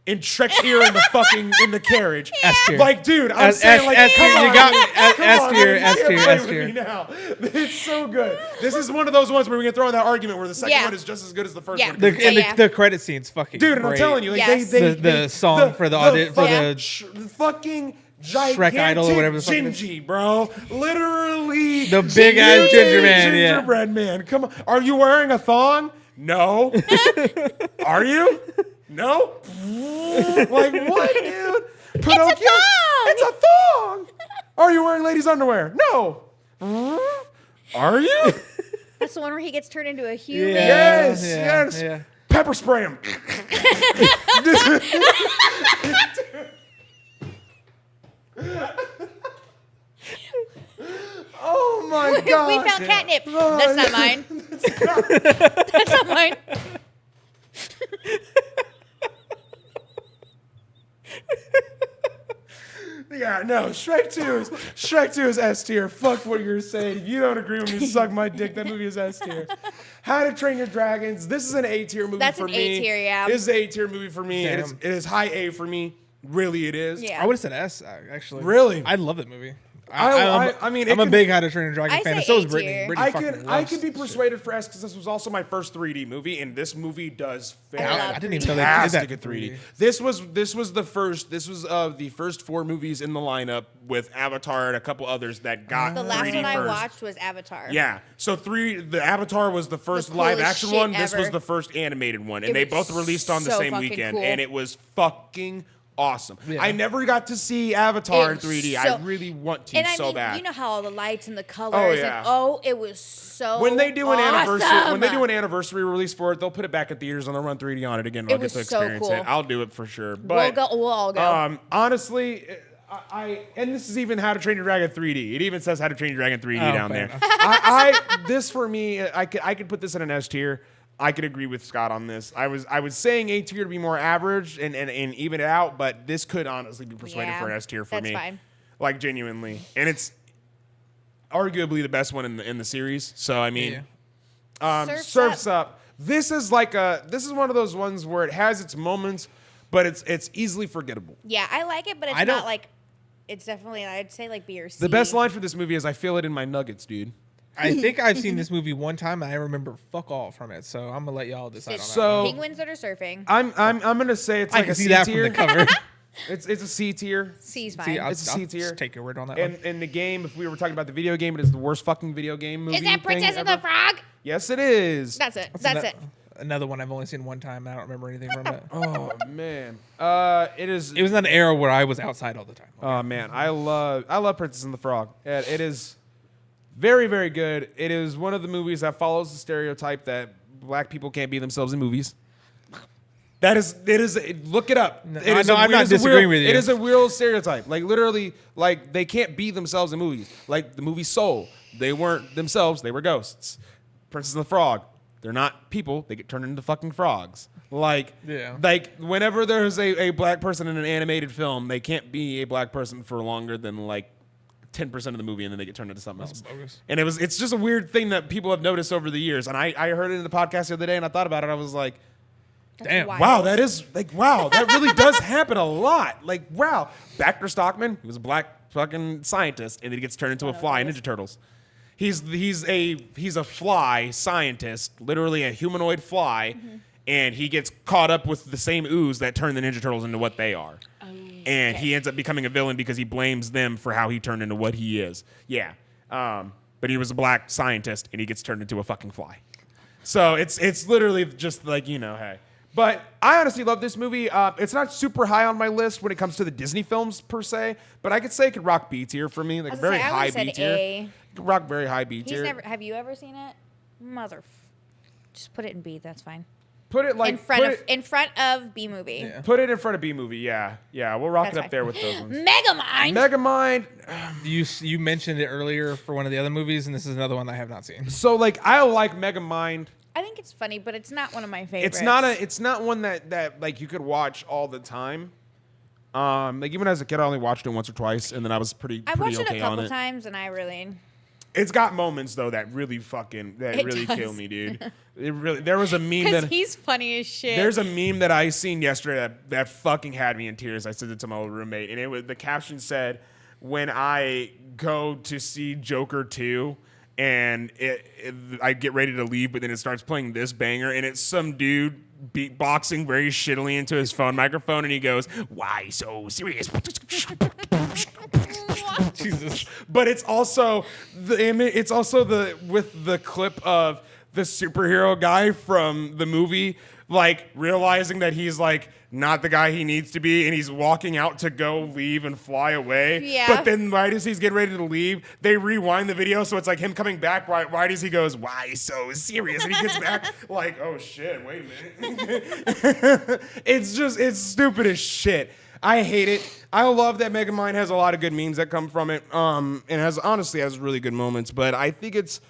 in Shrek's ear in the fucking in the carriage. S tier. Like, dude, I'm S- saying S- like, S come tier, on, you got me. S- Come S on, tier, man, you S can't tier, play S with tier. me now. It's so good. This is one of those ones where we can throw in that argument where the second Yeah. one is just as good as the first Yeah. one. The, Yeah, and yeah. the credit scene's fucking Dude, and I'm great. telling you, like Yes. The song for the audit- for the fucking gigantic Idol or whatever the fuck it is. Gingy, bro. Literally The big ass ginger man, yeah. gingerbread man. Come on, are you wearing a thong? No. Are you? No. Like what, dude? Pinocchio? thong! It's a thong. Are you wearing ladies' underwear? No. Are you? That's the one where he gets turned into a human. Yes, yeah, yes. yeah. Pepper spray him. Oh my god. We found catnip. That's not mine. That's not mine. no. Shrek 2 is S tier. Fuck what you're saying. If you don't agree with me, suck my dick. That movie is S tier. How to Train Your Dragons. This is an A tier movie That's for an me. A tier, yeah. This is an A tier movie for me. Damn. It is high A for me. Really, it is. Yeah. I would have said S, actually. Really? I love that movie. I mean, I'm a big How to Train Your Dragon I fan, and say so is A Brittany. tier. Brittany I fucking could loves be shit. persuaded for S because this was also my first 3D movie, and this movie does love I didn't even know they did fantastic that at 3D. This was the first. This was the first 4 movies in the lineup with Avatar and a couple others that got The last 3D one I first. watched was Avatar. Yeah, so the Avatar was the first The live coolest action shit one. This was ever. the first animated one, and It they was both released on the so same fucking weekend, cool. and it was fucking awesome. Yeah. I never got to see Avatar in It's 3D. so- I really want to And I so mean, bad. you know how all the lights and the colors yeah. and it was so When they do an anniversary, awesome. when they do an anniversary release for it, they'll put it back at theaters and they'll run 3D on it again. And I'll It get to was so experience cool. it. I'll do it for sure. But We'll all go. honestly, and this is even How to Train Your Dragon 3D. It even says How to Train Your Dragon 3D down fair there. This for me, I could put this in an S tier. I could agree with Scott on this. I was saying A tier to be more average and even it out, but this could honestly be persuaded Yeah, for an S tier for that's me. fine. Like genuinely, and it's arguably the best one in the series. So I mean. Yeah. Surf's Up. This is one of those ones where it has its moments, but it's easily forgettable. Yeah, I like it, but it's I don't- not like. It's definitely, I'd say, like B or C. The best line for this movie is "I feel it in my nuggets, dude." I think I've seen this movie one time, and I remember fuck all from it. So I'm gonna let y'all decide on that. So- one. Penguins that are surfing. I'm gonna say it's I like can a see C that from tier. the cover. It's a C tier. C's fine. See, I'll, It's a I'll C tier. just take your word on that And one. in the game, if we were talking about the video game, it is the worst fucking video game movie. Is that Princess thing and the ever. Frog? Yes, it is. That's it. What's That's ano- it. Another one I've only seen one time. I don't remember anything from it. Oh man. It is. It was in an era where I was outside all the time. Oh man, I love Princess and the Frog. It is very, very good. It is one of the movies that follows the stereotype that black people can't be themselves in movies. Look it up. No, It is I'm not disagreeing with you. It is a real stereotype. Like literally, like they can't be themselves in movies. Like the movie Soul, they weren't themselves, they were ghosts. Princess and the Frog, they're not people, they get turned into fucking frogs. Like whenever there's a black person in an animated film, they can't be a black person for longer than like 10% of the movie, and then they get turned into something else. bogus. And it's just a weird thing that people have noticed over the years. And I heard it in the podcast the other day, and I thought about it. I was like, That's Damn. wild. wow, that really does happen a lot. Like, wow. Baxter Stockman, he was a black fucking scientist, and then he gets turned into a fly in Ninja Turtles. He's a fly scientist, literally a humanoid fly, and he gets caught up with the same ooze that turned the Ninja Turtles into what they are. And he ends up becoming a villain because he blames them for how he turned into what he is. Yeah. But he was a black scientist, and he gets turned into a fucking fly. So it's literally just like, hey. But I honestly love this movie. It's not super high on my list when it comes to the Disney films per se, but I could say it could rock B tier for me, like I was very gonna say, I high would've said B tier. A. It could rock very high B tier. Have you ever seen it? Just put it in B. That's fine. Put it like In front of B movie. Yeah. put it in front of B movie. Yeah, we'll rock That's it up fine. there with those ones. Megamind. Megamind. You mentioned it earlier for one of the other movies, and this is another one I have not seen. So like I like Megamind. I think it's funny, but it's not one of my favorites. It's not one that like you could watch all the time. Like even as a kid, I only watched it once or twice, and then I was pretty I watched okay it a couple on it. times, and I really. It's got moments though that really It really does. kill me, dude. There was a meme Because that he's funny as shit. there's a meme that I seen yesterday that fucking had me in tears. I sent it to my old roommate, and the caption said, "When I go to see Joker 2, and I get ready to leave, but then it starts playing this banger, and it's some dude beatboxing very shittily into his phone microphone, and he goes, 'Why so serious?'" Jesus. But it's also with the clip of the superhero guy from the movie, like realizing that he's like not the guy he needs to be, and he's walking out to go leave and fly away. Yeah. But then right as he's getting ready to leave, they rewind the video, so it's like him coming back right as he goes, "Why so serious?" And he gets back like, "Oh shit, wait a minute." It's stupid as shit. I hate it. I love that Megamind has a lot of good memes that come from it. And honestly has really good moments, but I think it's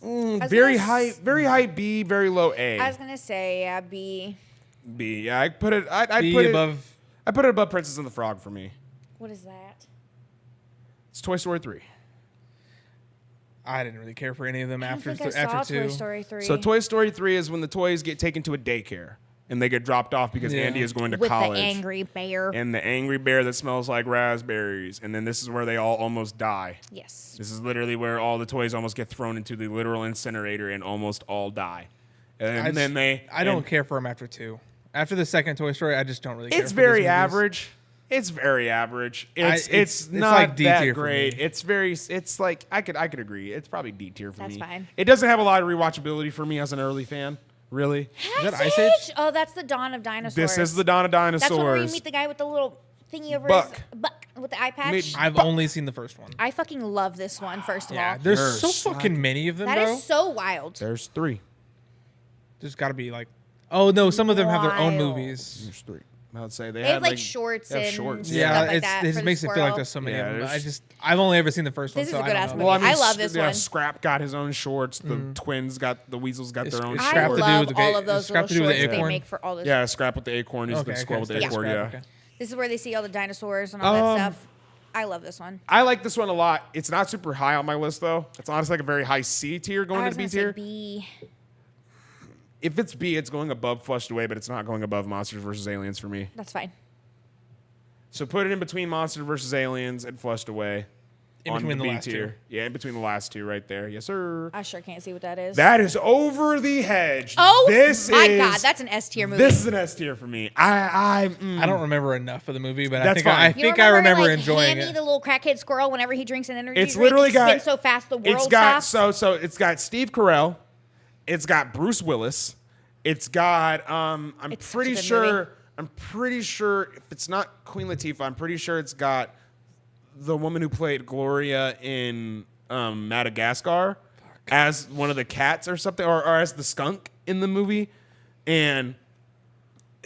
very high B, very low A. I was gonna say B. B. Yeah, I'd put it Be above. above. I put it above Princess and the Frog for me. What is that? It's Toy Story 3. I didn't really care for any of them I don't after think I saw after 2. Toy Story 3. So Toy Story 3 is when the toys get taken to a daycare and they get dropped off because Yeah. Andy is going to with college. the angry bear. And the angry bear that smells like raspberries. And then this is where they all almost die. Yes. This is literally where all the toys almost get thrown into the literal incinerator and almost all die. And then I don't care for them after 2. After the second Toy Story, I just don't really care. It's for very these movies. average. It's very average. It's it's not like D that tier for great. me. It's like I could agree. It's probably D tier for That's me. fine. It doesn't have a lot of rewatchability for me as an early fan. Really. Is that Ice Age? Oh, that's the Dawn of Dinosaurs. This is the Dawn of Dinosaurs. That's when you meet the guy with the little thingy over Buck. his buck with the eye patch. I've only seen the first one. I fucking love this one. First of Yeah, all, there's You're so fucking many of them, that though. is so wild. There's 3. There's got to be like, oh no, some of them have their own Wild. movies. There's 3. I would say They have like shorts they have and shorts. stuff Yeah, like that it for the makes it feel like squirrel. there's so many Yeah, of them. there's- I've only ever seen the first one. This is so a I good don't ass know. movie. Well, I mean, I love this one. Scrap got his own shorts. The twins got the weasels got their own It's I Scrap to shorts. do love with the all of those Scrap little to do with shorts the they acorn? make for all this. Yeah, Scrap with the acorn. He's the squirrel with the acorn. Scrap, Yeah. okay. This is where they see all the dinosaurs and all that stuff. I love this one. I like this one a lot. It's not super high on my list though. It's honestly like a very high C tier going I to was the B gonna say tier. B. If it's B, it's going above Flushed Away, but it's not going above Monsters vs. Aliens for me. That's fine. So put it in between Monsters vs. Aliens and Flushed Away. In on between the B last tier. 2. Yeah, in between the last 2 right there. Yes, sir. I sure can't see what that is. That is Over the Hedge. oh this my is, god, that's an S tier movie. This is an S tier for me. I don't remember enough of the movie, but That's I fine. think I remember like, enjoying Hammy, it. the little crackhead squirrel, whenever he drinks an energy It's drink, literally he got spins so fast the world It's got stops. so it's got Steve Carell. It's got Bruce Willis. It's got It's such a good movie. I'm pretty sure if it's not Queen Latifah, I'm pretty sure it's got the woman who played Gloria in Madagascar as one of the cats or something, or as the skunk in the movie, and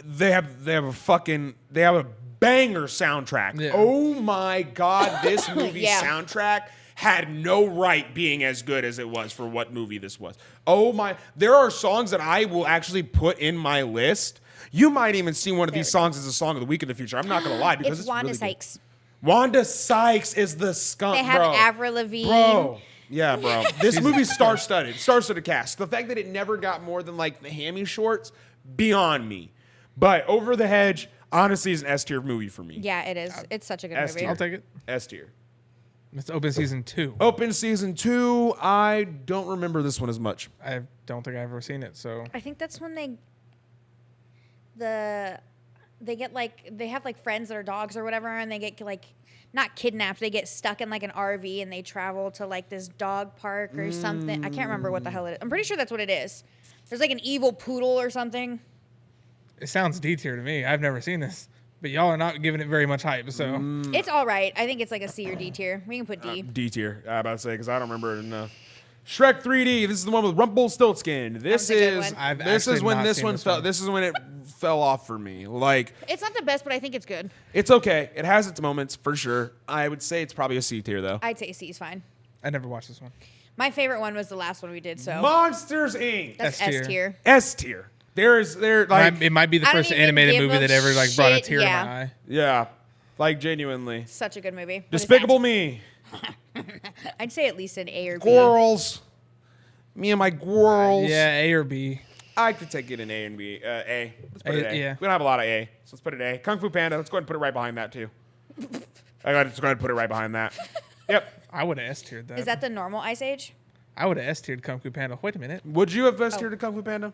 they have a banger soundtrack. Yeah. Oh my god, this movie Yeah. soundtrack had no right being as good as it was for what movie this was. Oh my, there are songs that I will actually put in my list. You might even see one of these songs as a song of the week in the future. I'm not gonna lie because It's it's Wanda really good. Sykes. Wanda Sykes is the skunk, They have bro. Avril Lavigne. Bro. Yeah, bro. This movie's star-studded. Star-studded cast. The fact that it never got more than like the Hammy shorts, beyond me. But Over the Hedge, honestly, is an S tier movie for me. Yeah, it is. It's such a good S movie. tier. I'll take it. S tier. It's open season 2. Open season 2. I don't remember this one as much. I don't think I've ever seen it, so I think that's when they get like they have like friends that are dogs or whatever, and they get like not kidnapped. They get stuck in like an RV and they travel to like this dog park or something. I can't remember what the hell it is. I'm pretty sure that's what it is. There's like an evil poodle or something. it sounds D tier to me. I've never seen this, but y'all are not giving it very much hype, so It's all right. I think it's like a C or D tier. We can put D. D tier. I about to say because I don't remember it enough. Shrek 3D. This is the one with Rumpelstiltskin. This That was a good is one. I've this is actually when not this seen one this fell. one. This is when it fell off for me. Like It's not the best, but I think it's good. it's okay. It has its moments for sure. I would say it's probably a C tier though. I'd say C is fine. I never watched this one. My favorite one was the last one we did, so Monsters Inc. that's S tier. S tier. S tier. There like It might be the I don't first even animated give movie a that ever like brought a shit, tear yeah. to my eye. yeah, like genuinely. Such a good movie. What is Despicable Me. that? I'd say at least an A or B. Squirrels. Me and my squirrels. Yeah, A or B. I could take it in A and B. A. Let's put it A, A. yeah. We don't have a lot of A, so let's put it A. Kung Fu Panda. Let's go ahead and put it right behind that too. I got to go ahead and put it right behind that. Yep. I would have S tiered that. Is that the normal Ice Age? I would have S tiered Kung Fu Panda. Wait a minute, Would you have S tiered to Kung Fu Panda?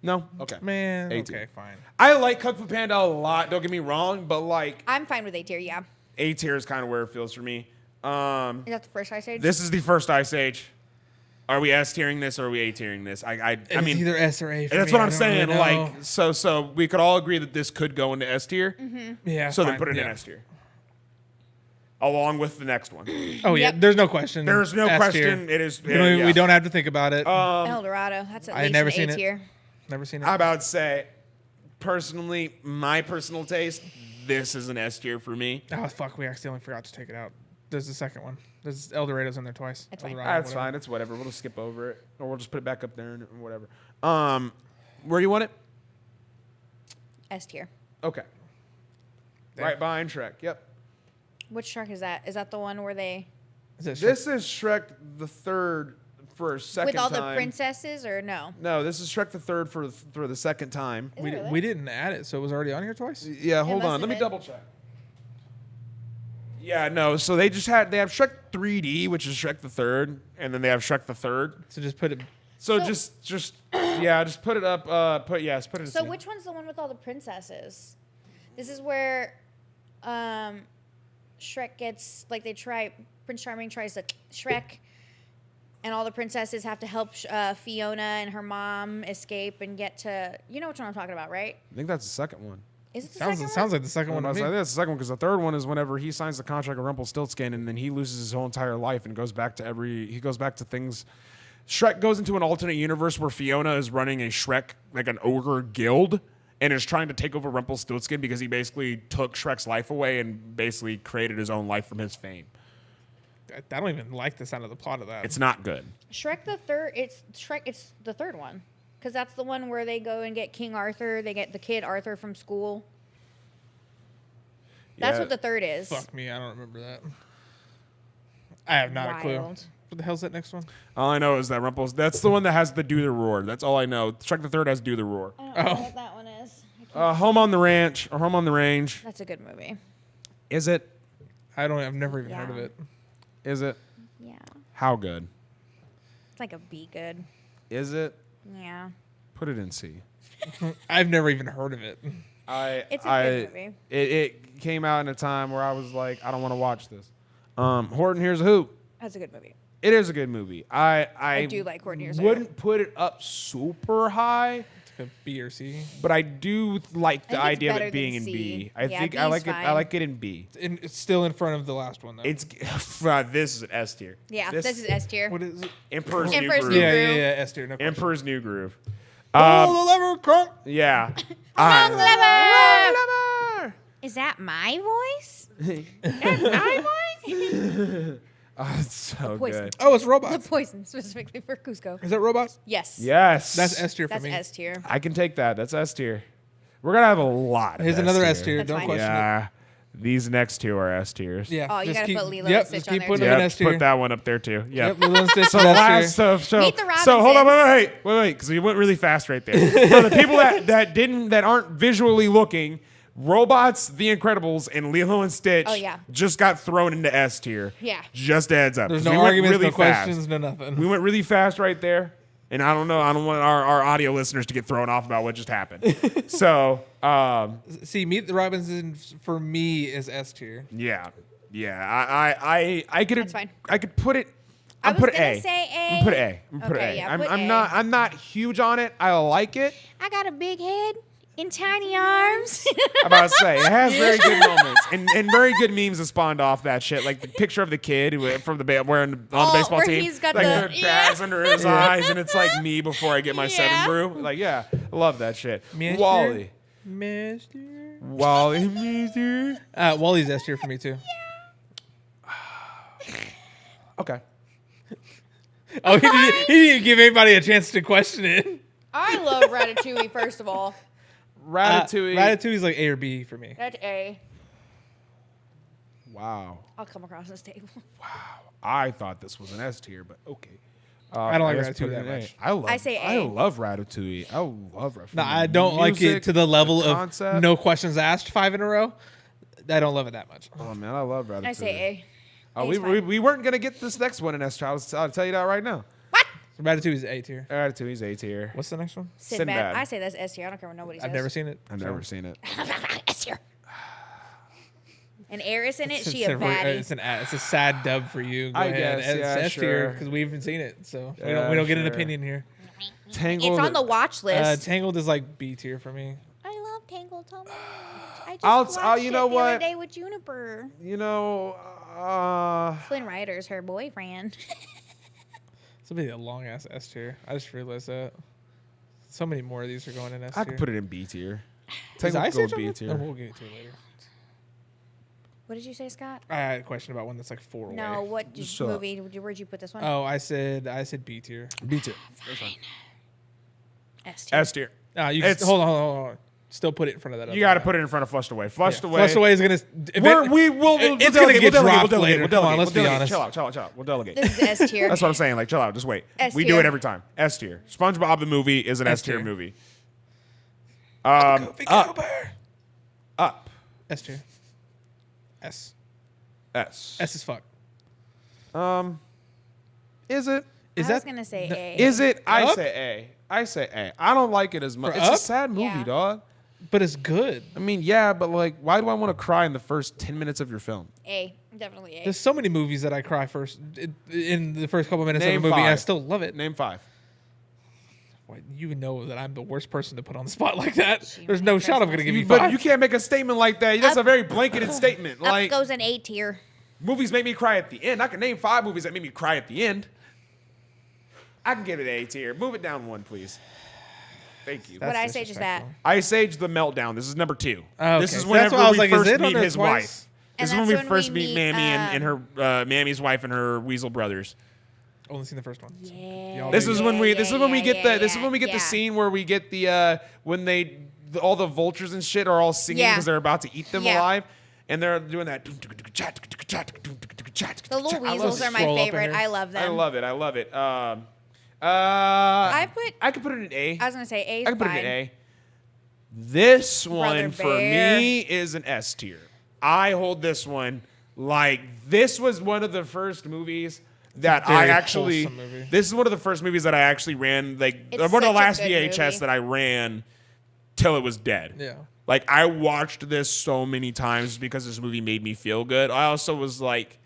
No. Okay. man. A Okay, tier. fine. I like Kung Fu Panda a lot. Don't get me wrong, but like I'm fine with A tier, yeah. A tier is kind of where it feels for me. Is that the first Ice Age? This is the first Ice Age. Are we S tiering this or are we A tiering this? I It's mean, either S or A. For that's me. what I I'm don't saying. really know. Like, so we could all agree that this could go into S tier. yeah. So then fine, put it yeah. in S tier, along with the next one. Oh yeah, Yep. there's no question. There's no S question. tier. It is. We don't have to think about it. El Dorado. That's at I least never an seen A it. tier. Never seen it. I about to say, personally, my personal taste, this is an S tier for me. Oh fuck, we accidentally forgot to take it out. There's the second one. There's El Dorado's in there twice. That's fine. El Dorado, That's whatever. fine. It's whatever. We'll just skip over it, or we'll just put it back up there and whatever. Where do you want it? S tier. Okay. There. Right behind Shrek. Yep. Which Shrek is that? Is that the one where they Is it This is Shrek the Third for a second with all time. the princesses or no? No, this is Shrek the Third for the second time. Is we, it really? we didn't add it, so it was already on here twice. Yeah, hold must on. have Let me been. double check. Yeah, no. So they have Shrek 3D, which is Shrek the Third, and then they have Shrek the Third. So just put it. So So- just put it up. Put it. In So C. which one's the one with all the princesses? This is where Shrek gets like Prince Charming tries to Shrek, and all the princesses have to help Fiona and her mom escape and get to. You know which one I'm talking about, right? I think that's the second one. Is it the Sounds second sounds one? like the second one I to think me. that's the second one because the third one is whenever he signs the contract with Rumpelstiltskin and then he loses his whole entire life and goes back to things. Shrek goes into an alternate universe where Fiona is running a Shrek, like an ogre guild, and is trying to take over Rumpelstiltskin because he basically took Shrek's life away and basically created his own life from his fame. I don't even like the sound of the plot of that. It's not good. Shrek the third. It's the third one because that's the one where they go and get King Arthur. They get the kid Arthur from school. That's Yeah. what the third is. Fuck me, I don't remember that. I have not a clue. Wild. What the hell's that next one? All I know is that That's the one that has the Do the Roar. That's all I know. Shrek the Third has Do the Roar. I don't know Oh. what that one is. I can't- Home on the Ranch or Home on the Range. That's a good movie. Is it? I've never even heard of Yeah. it. Is it? Yeah, How good? it's like a B good. Is it? Yeah, Put it in C. I've never even heard of it. it's a good movie. It came out in a time where I was like, I don't want to watch this. Horton Hears a Hoop. That's a good movie. It is a good movie. I do like Horton Hears a wouldn't put it up super high, It's like a B or C. but I do like the think it's idea of better it being than in C. B. I Yeah, think I B's like it. I fine. like it in B. It's still in front of the last one though. It's this is an S tier. Yeah, this is S tier. what is it? Emperor's New Emperor's Groove. New Yeah, Groove. yeah, S tier. No question. Emperor's New Groove. Pull the lever, crunk. Yeah. Wrong lever! Lever! Is that my voice? Oh, it's so Poison. good. Oh, it's The robots. poison specifically for Cusco. Is that robots? Yes. Yes. That's S tier for That's me. S tier. I can take that. That's S tier. We're gonna have a lot. Of Here's another S tier. That's Don't fine. question it. Yeah. These next two are S tiers. Yeah. Oh, you just gotta keep, put Lilo yep, and Stitch just on keep there, putting too. them in Yeah, S tier. put that one up there too. Yeah. Yep, Lilo and Stitch So is S last, tier. so Meet the so hold on, Robinsons. wait, because we went really fast right there. For the people that aren't visually looking, Robots, The Incredibles, and Lilo and Stitch Oh, yeah. just got thrown into S tier. Yeah. Just heads up. There's 'Cause no we went arguments, really no fast. questions, no nothing. We went really fast right there. And I don't know. I don't want our audio listeners to get thrown off about what just happened. So, See, Meet the Robinsons for me is S tier. yeah. I could. That's fine. I could put it. I I'm was put gonna A. say A. I'm put A. I'm put Okay, A. yeah, I'm, put I'm A. not. I'm not huge on it. I like it. I got a big head and tiny arms. I'm about to say it has very good moments and very good memes that spawned off that shit. Like the picture of the kid from the wearing on the baseball where team, he's got like the- the bags under his eyes, and it's like me before I get my Yeah. seven brew. Like yeah, I love that shit. Mister? Wally, Mister. Wally, Mister. Wally's S tier for me too. Okay. Oh, he didn't give anybody a chance to question it. I love Ratatouille, first of all. Ratatouille. Ratatouille's like A or B for me. That's A. Wow. I'll come across this table. I thought this was an S tier, but okay. I don't like guess Ratatouille put it that in A. much. I say I A. love Ratatouille. I love Ratatouille. No, I don't like it to the level of concept. no questions asked 5 in a row. I don't love it that much. Oh man, I love Ratatouille. I say A. Oh, A's fine. we weren't gonna get this next one in S tier. I'll tell you that right now. What? Ratatouille's A tier. Ratatouille's A tier. What's the next one? Sinbad. Sinbad. I say that's S tier. I don't care what nobody says. I've never seen it. I've never seen it. S tier. And Eris in it, she It's a baddie. it's a sad dub for you. Go I ahead. guess, It's yeah, S tier sure. because we haven't seen it, so Yeah, we don't get an sure. opinion here. Tangled. It's on the watch list. Tangled is like B tier for me. I love Tangled so much. I just I'll- watched you it know the what? other day with Juniper. You know. Flynn Rider's her boyfriend. It's gonna be a long ass S tier. I just realized that. So many more of these are going in S tier. I could put it in B tier. Is Tangled Ice go Age on B there? tier. Oh, we'll get to it later. What did you say, Scott? I had a question about one that's like 4 away. No, what Just shut up. movie? Where'd you put this one? Oh, I said B tier. B tier. S tier. S tier. You It's- hold on. still put it in front of that. You got to put it in front of Flushed Away. Flushed Away. Flushed Away is gonna. It's gonna get dropped later. Come on, let's be honest. Chill out. We'll delegate. This is S tier. That's what I'm saying. Like, chill out. Just wait. We do it every time. S tier. SpongeBob the movie is an S tier movie. Up. S tier. S. S. S is fuck. Is it? Is I was that gonna say A. Is it? I Up? say A. I say A. I don't like it as much. For It's Up? a sad movie, Yeah. dog. But it's good. I mean, yeah, but like, why do I want to cry in the first 10 minutes of your film? A. Definitely A. There's so many movies that I cry first in the first couple minutes Name of a movie, and I 5. still love it. Name 5. Why, you know that I'm the worst person to put on the spot like that. Gee, There's man, no shot I'm gonna give you But 5. you can't make a statement like that. That's a very blanketed statement. Up Like, goes an A tier. movies make me cry at the end. I can name 5 movies that make me cry at the end. I can give it A tier. Move it down 1, please. Thank you. What I say, just that. disrespectful. Ice Age: The Meltdown. This is number 2. Oh, This okay. is So whenever that's why I was we like, is first it on meet there his twice? wife. And This is when that's we when first we meet meet, Mammy and her Mammy's wife and her Weasel brothers. Only seen the first one. Yeah. This is when we. This is when we get the. This is when we get yeah. the scene where we get the when they all the vultures and shit are all singing Yeah. because they're about to eat them Yeah. alive, and they're doing that. The little weasels are my scroll up in favorite. here. I love them. I love it. I could put it in A. I was gonna say A. I could put it in A. This one Brother for Bear. me is an S tier. I hold this one like this was one of the first movies that I very actually. wholesome movie. This is one of the first movies that I actually ran. Like It's one of the such a last good VHS movie. that I ran till it was dead. Yeah. Like I watched this so many times because this movie made me feel good. I also was like,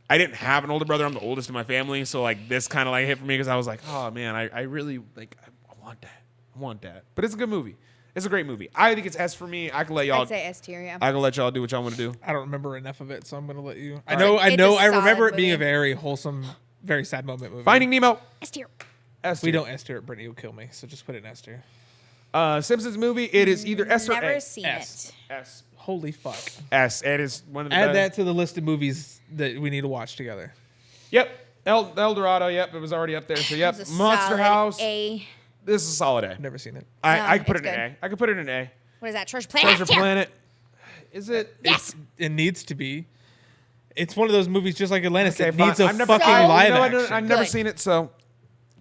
I didn't have an older brother. I'm the oldest in my family, so like this kind of like hit for me because I was like, oh man, I really like I want that. But it's a good movie. It's a great movie. I think it's S for me. I can let y'all. I'd say S tier. Yeah. I can let y'all do what y'all want to do. I don't remember enough of it, so I'm gonna let you. All I It's know. a I remember solid it being a movie. very wholesome, very sad moment movie. Finding Nemo. S tier. S We tier. don't S tier it. Brittany will kill me, so just put it in S tier. Simpsons movie. It is either S or Never A. seen S. it. S. Holy fuck! S. It is one of the Add best. that to the list of movies that we need to watch together. Yep. El Dorado. Yep. It was already up there. So yep. It's a Monster solid House. A. This is a solid A. Never seen it. I could put it it's in good. A. I could put it in A. What is that? Treasure Planet. Treasure S tier. Planet. Is it? Yes. It needs to be. It's one of those movies, just like Atlantis. It fine. needs a I've never- fucking So- live No, action. I've never Good. seen it, so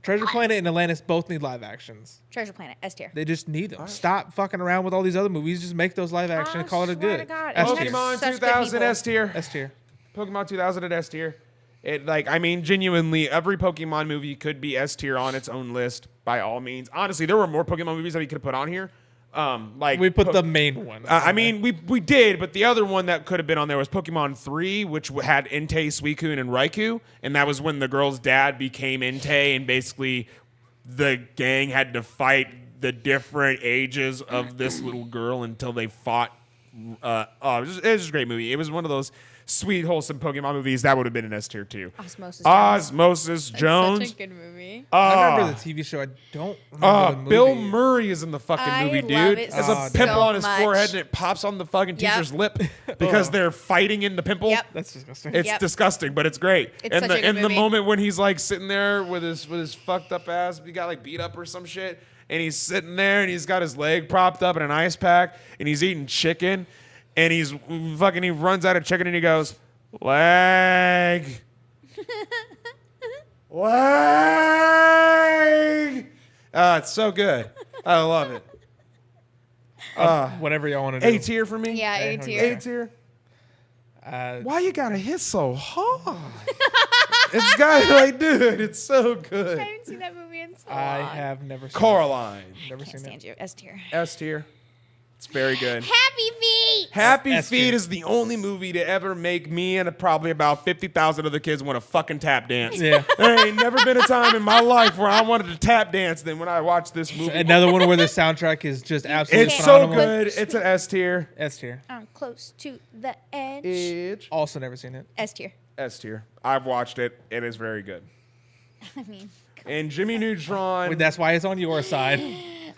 Treasure Planet and Atlantis both need live actions. Treasure Planet. S tier. They just need them. Stop fucking around with all these other movies. Just make those live action and call it a swear good. to God. S And tier. that's Pokemon such good 2000 people. S tier. S tier. Pokemon 2000 at S tier. It I mean, genuinely, every Pokemon movie could be S tier on its own list by all means. Honestly, there were more Pokemon movies that we could have put on here. Like We put the main one. I mean, we did, but the other one that could have been on there was Pokemon 3, which had Entei, Suicune, and Raikou, and that was when the girl's dad became Entei, and basically the gang had to fight the different ages of this little girl until they fought. It was just a great movie. It was one of those sweet, wholesome Pokemon movies that would have been an S tier too. Osmosis. Osmosis Jones. Such a good movie. I remember the TV show. I don't remember the movie. Bill Murray is in the fucking I movie, love dude. it There's so a pimple on his much. forehead and it pops on the fucking Yep. teacher's lip because they're fighting in the pimple. Yep. That's disgusting. It's Yep. disgusting, but it's great. It's and such a good the movie. moment when he's like sitting there with his fucked up ass, he got like beat up or some shit, and he's sitting there and he's got his leg propped up in an ice pack and he's eating chicken, and he runs out of chicken and he goes, leg. Leg. It's so good. I love it. Whatever y'all want to do. A tier for me. Yeah, A A tier. A tier. Uh, Why you gotta hit so hard? It's got like, dude, it's so good. I haven't seen that movie in so I long. have never seen Coraline. Never Can't seen stand it. you. S tier. S tier. It's very good. Happy Feet. Happy S Feet tier. is the only movie to ever make me and probably about 50,000 other kids want to fucking tap dance. Yeah. There ain't never been a time in my life where I wanted to tap dance than when I watched this movie. Another one where the soundtrack is just absolutely It's so phenomenal. good. It's an S tier. S tier. I'm close to the edge. Edge. Also never seen it. S tier. S tier. I've watched it. It is very good. I mean, And Jimmy Neutron. Wait, that's why it's on your side.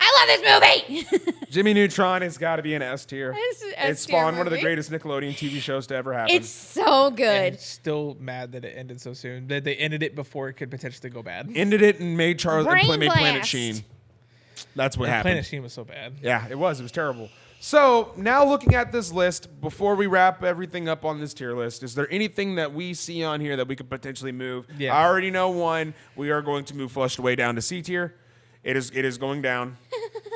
I love this movie. Jimmy Neutron has got to be an S tier. It's an It S tier spawned one of the movie. greatest Nickelodeon TV shows to ever happen. It's so And good. still mad that it ended so soon. That they ended it before it could potentially go bad. Ended it and made Charlie Brain made Planet Blast. Sheen. That's what Planet happened. Sheen was so bad. Yeah, it was. It was terrible. So now looking at this list, before we wrap everything up on this tier list, is there anything that we see on here that we could potentially move? Yeah. I already know one. We are going to move Flushed Away down to C tier. It is going down.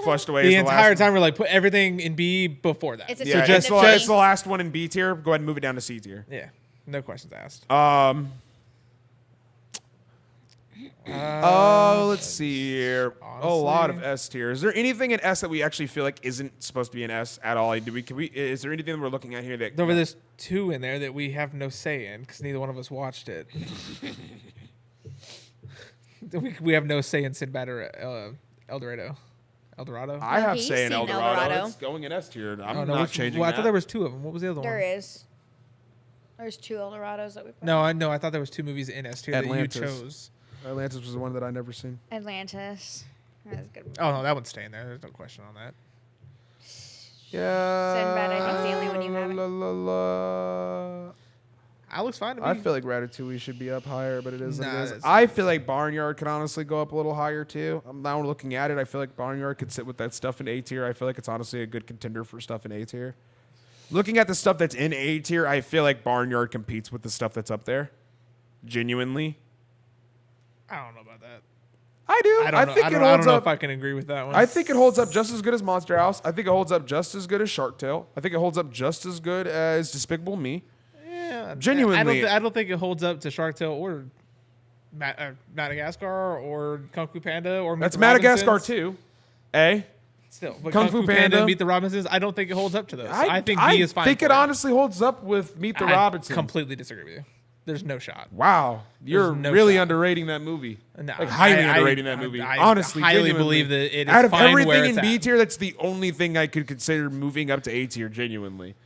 Flushed Away The is the entire last time we're like put everything in B before that. It's a Yeah, So it's, just- it's the last one in B tier. Go ahead and move it down to C tier. Yeah, no questions asked. Let's see here. A lot of honestly- S tier. Is there anything in S that we actually feel like isn't supposed to be an S at all? Is there anything that we're looking at here that There's 2 in there that we have no say in because neither one of us watched it. we have no say in Sinbad or El Dorado. I have He's say in seen El El Dorado. Dorado. It's going in S tier. I'm Oh, no, not changing I that. thought there was 2 of them. What was the other There one? is. There's 2 Eldorados that we put. No, I thought there was 2 movies in S tier that you Atlantis. chose. Atlantis was the one that I never seen. Atlantis. That's a good. Oh no, that one's staying there. There's no question on that. Yeah. Sinbad, I think, is the only one you haven't. That looks fine to me. I feel like Ratatouille should be up higher, but it is what Nah, it is. that's- I feel like Barnyard could honestly go up a little higher too. I'm now looking at it. I feel like Barnyard could sit with that stuff in A tier. I feel like it's honestly a good contender for stuff in A tier. Looking at the stuff that's in A tier, I feel like Barnyard competes with the stuff that's up there. Genuinely. I don't know about that. I do. I don't know. think I it don't know holds if up. I can agree with that one. I think it holds up just as good as Monster House. I think it holds up just as good as Shark Tale. I think it holds up just as good as Despicable Me. Yeah, Genuinely. I don't think it holds up to Shark Tale or Madagascar or Kung Fu Panda or Meet That's the Madagascar Robinsons. too. Eh? Still, but Kung Fu Panda. and Meet the Robinsons, I don't think it holds up to those. I think B is fine. I think for it honestly holds up with Meet the I Robinsons. completely disagree with you. There's no shot. Wow, you're no really shot. underrating that movie. No, Like highly I- underrating that movie. I Honestly, highly genuinely. believe that it is out of fine everything where in it's B at. tier, that's the only thing I could consider moving up to A tier. Genuinely,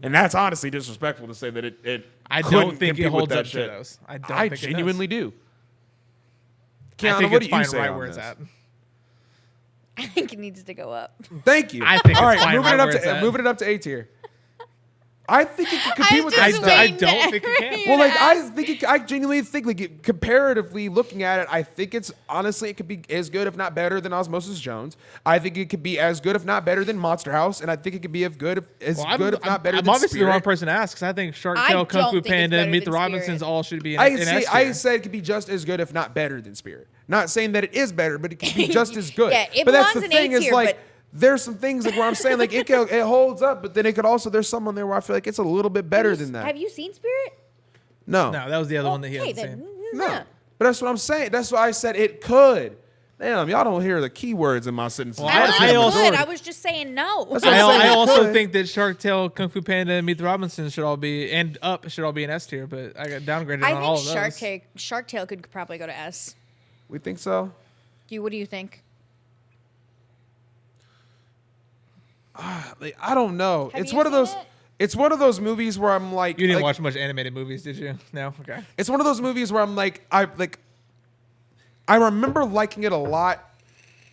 and that's honestly disrespectful to say that it I couldn't don't think compete it with holds that up to shit. those. I don't I think genuinely do. it Kiana, does. I think what it's do you fine say right on where it's this? at. I think it needs to go up. Thank you. I think All it's right, fine moving right it up where it's to at. moving it up to A tier. I think it could compete I'm with just that stuff. I waiting don't think it for can. you Well, to like I ask. think I genuinely think comparatively looking at it, I think it's honestly it could be as good if not better than Osmosis Jones. I think it could be as good if not better than Monster House, and I think it could be as good if not better I'm than obviously the wrong Spirit. person to ask because I think Shark I Tale, Kung don't Fu think it's Panda, better Meet the than Robinsons Spirit. all should be in I S say tier. I said it could be just as good if not better than Spirit. Not saying that it is better, but it could be just as good. Yeah, it but that's the belongs in A thing is tier, like. but- There's some things like where I'm saying like it holds up, but then it could also there's some on there where I feel like it's a little bit better than that. Have you seen Spirit? No, No, that was the other one that he Okay, hasn't then. seen. no. But that's what I'm saying. That's why I said it could. Damn, y'all don't hear the key words in my sentences. Well, I, I I, also- could. I was just saying no. That's what I'm saying. I it also could. think that Shark Tale, Kung Fu Panda, and Meet the Robinsons should all be and Up should all be in S tier, but I got downgraded I on all think of those. Shark Tale could probably go to S. We think so. What do you think? Like, I don't know. Have It's you one of seen those. it? It's one of those movies where I'm like, You didn't like, watch much animated movies, did you? No, okay. It's one of those movies where I'm like, I remember liking it a lot.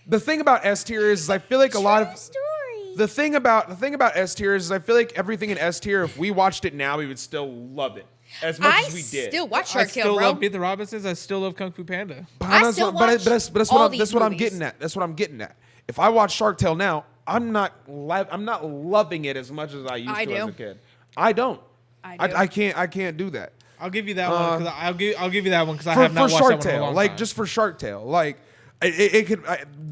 The thing about S tier is I feel like a lot of story. the thing about S tier is I feel like everything in S tier, if we watched it now, we would still love it as much I as we did. still watch I Shark Tale, still bro. love Meet the Robinsons. I still love Kung Fu Panda. I still watch that's all what these that's what I'm movies. getting at. That's what I'm getting at. If I watch Shark Tale now, I'm not loving it as much as I used I to as do. a kid. I don't. I do. I can't do that. I'll give you that one because I'll give you that one because I for, have not for watched Shark that one in a Tale, long like time. just for Shark Tale, like it could.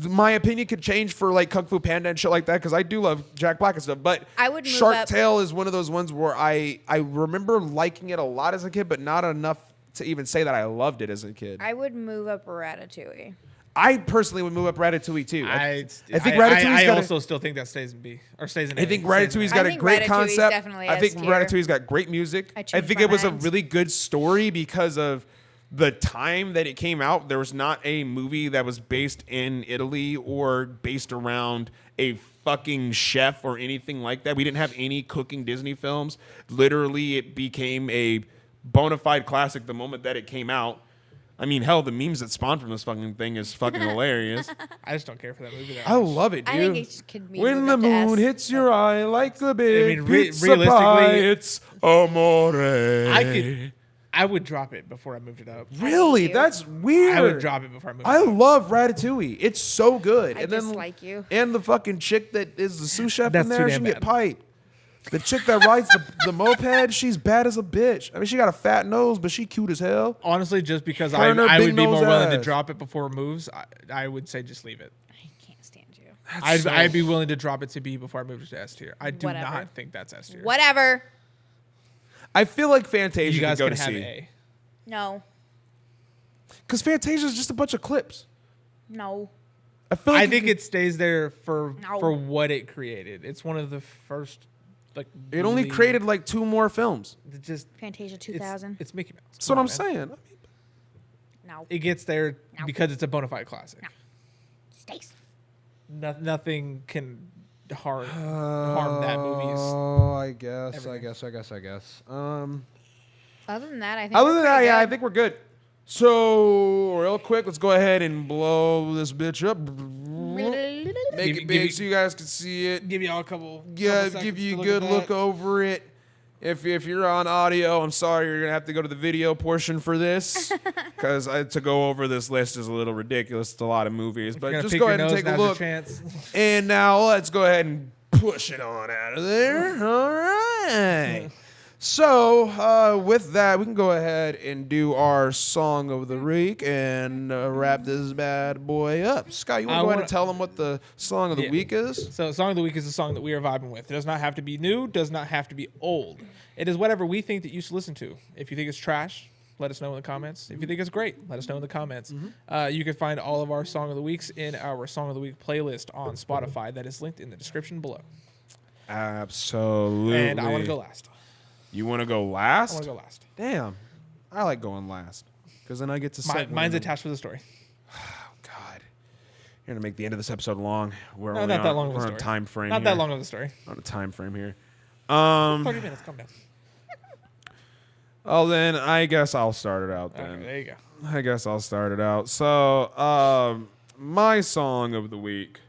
My opinion could change for like Kung Fu Panda and shit like that because I do love Jack Black and stuff. But I would move Shark up- Tale is one of those ones where I remember liking it a lot as a kid, but not enough to even say that I loved it as a kid. I would move up Ratatouille. I personally would move up Ratatouille too. I think Ratatouille's I got. also still think that stays in B or stays in A. I think Stays in Ratatouille's A. got I a think great Ratatouille's concept. definitely I think S tier. Ratatouille's got great music. I I changed think my it was a mind. really good story because of the time that it came out. There was not a movie that was based in Italy or based around a fucking chef or anything like that. We didn't have any cooking Disney films. Literally, it became a bona fide classic the moment that it came out. I mean, hell, the memes that spawned from this fucking thing is fucking hilarious. I just don't care for that movie. That I much. love it, dude. I think it could be When moved the up to S. moon hits your eye like a big mean, pizza realistically- pie, it's amore. I would drop it before I moved it up. Really? you. That's weird. I would drop it before I moved I it up. love Ratatouille. It's so good. I and then dislike you. And the fucking chick that is the sous chef That's in too there, she damn can get bad. piped. The chick that rides the moped, she's bad as a bitch. I mean, she got a fat nose, but she cute as hell. Honestly, just because Her and her I big would be more nose willing to ass. drop it before it moves, I would say just leave it. I can't stand you. I'd be willing to drop it to B before I moved it to S tier. I do Whatever. not think that's S tier. Whatever. I feel like Fantasia You guys could go can to have C. A. No. Because Fantasia is just a bunch of clips. No. I feel like I think it stays there for No. what it created. It's one of the first like it only really- created like 2 more films. it just Fantasia it's, 2000. it's Mickey Mouse. That's Come what on, I'm man. saying. No. It gets there No. because it's a bona fide classic. No. Stace. Nothing can harm that movie's. Oh, I guess. everything. Other than that, I think. Other we're than that, pretty yeah, I good. think we're good. So, real quick, let's go ahead and blow this bitch up. Make Give- it give big you- so you guys can see it. Give y'all a couple. Yeah, couple give seconds you to a good at look that. over it. If you're on audio, I'm sorry, you're gonna have to go to the video portion for this because to go over this list is a little ridiculous. It's a lot of movies, You're but gonna just pick go your ahead and nose, take a now's your look. Chance. And now let's go ahead and push it on out of there. All right. So with that, we can go ahead and do our song of the week and wrap this bad boy up. Scott, you want to go ahead and tell them what the song of the Yeah. week is? So, song of the week is the song that we are vibing with. It does not have to be new, does not have to be old. It is whatever we think that you should listen to. If you think it's trash, let us know in the comments. If you think it's great, let us know in the comments. You can find all of our song of the weeks in our song of the week playlist on Spotify. That is linked in the description below. Absolutely. And I want to go last. You want to go I last? want to go last. Damn. I like going last because then I get to segue. Mine's attached with the story. God. You're going to make the end of this episode long. We're No, only not that long of a we're on story. a time frame Not here. that long of a story. On a time frame here. 30 minutes, calm down. Oh, then I guess I'll start it out then. Okay, there you go. I guess I'll start it out. So, my song of the week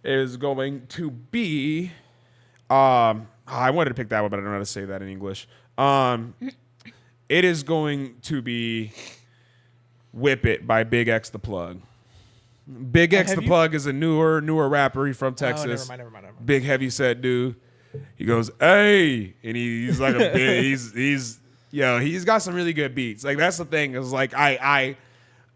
is going to be. I wanted to pick that one, but I don't know how to say that in English. It is going to be "Whip It" by Big X the Plug. Big X Have the you- Plug is a newer rapper. He's from Oh, Texas. never mind. Big heavy set dude. He goes, "Hey," and he's like a big. He's got some really good beats. Like that's the thing is like I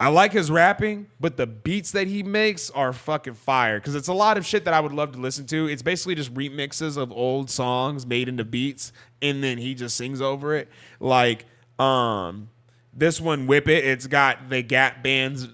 like his rapping, but the beats that he makes are fucking fire because it's a lot of shit that I would love to listen to. It's basically just remixes of old songs made into beats, and then he just sings over it. Like this one, "Whip It." It's got the Gap Band's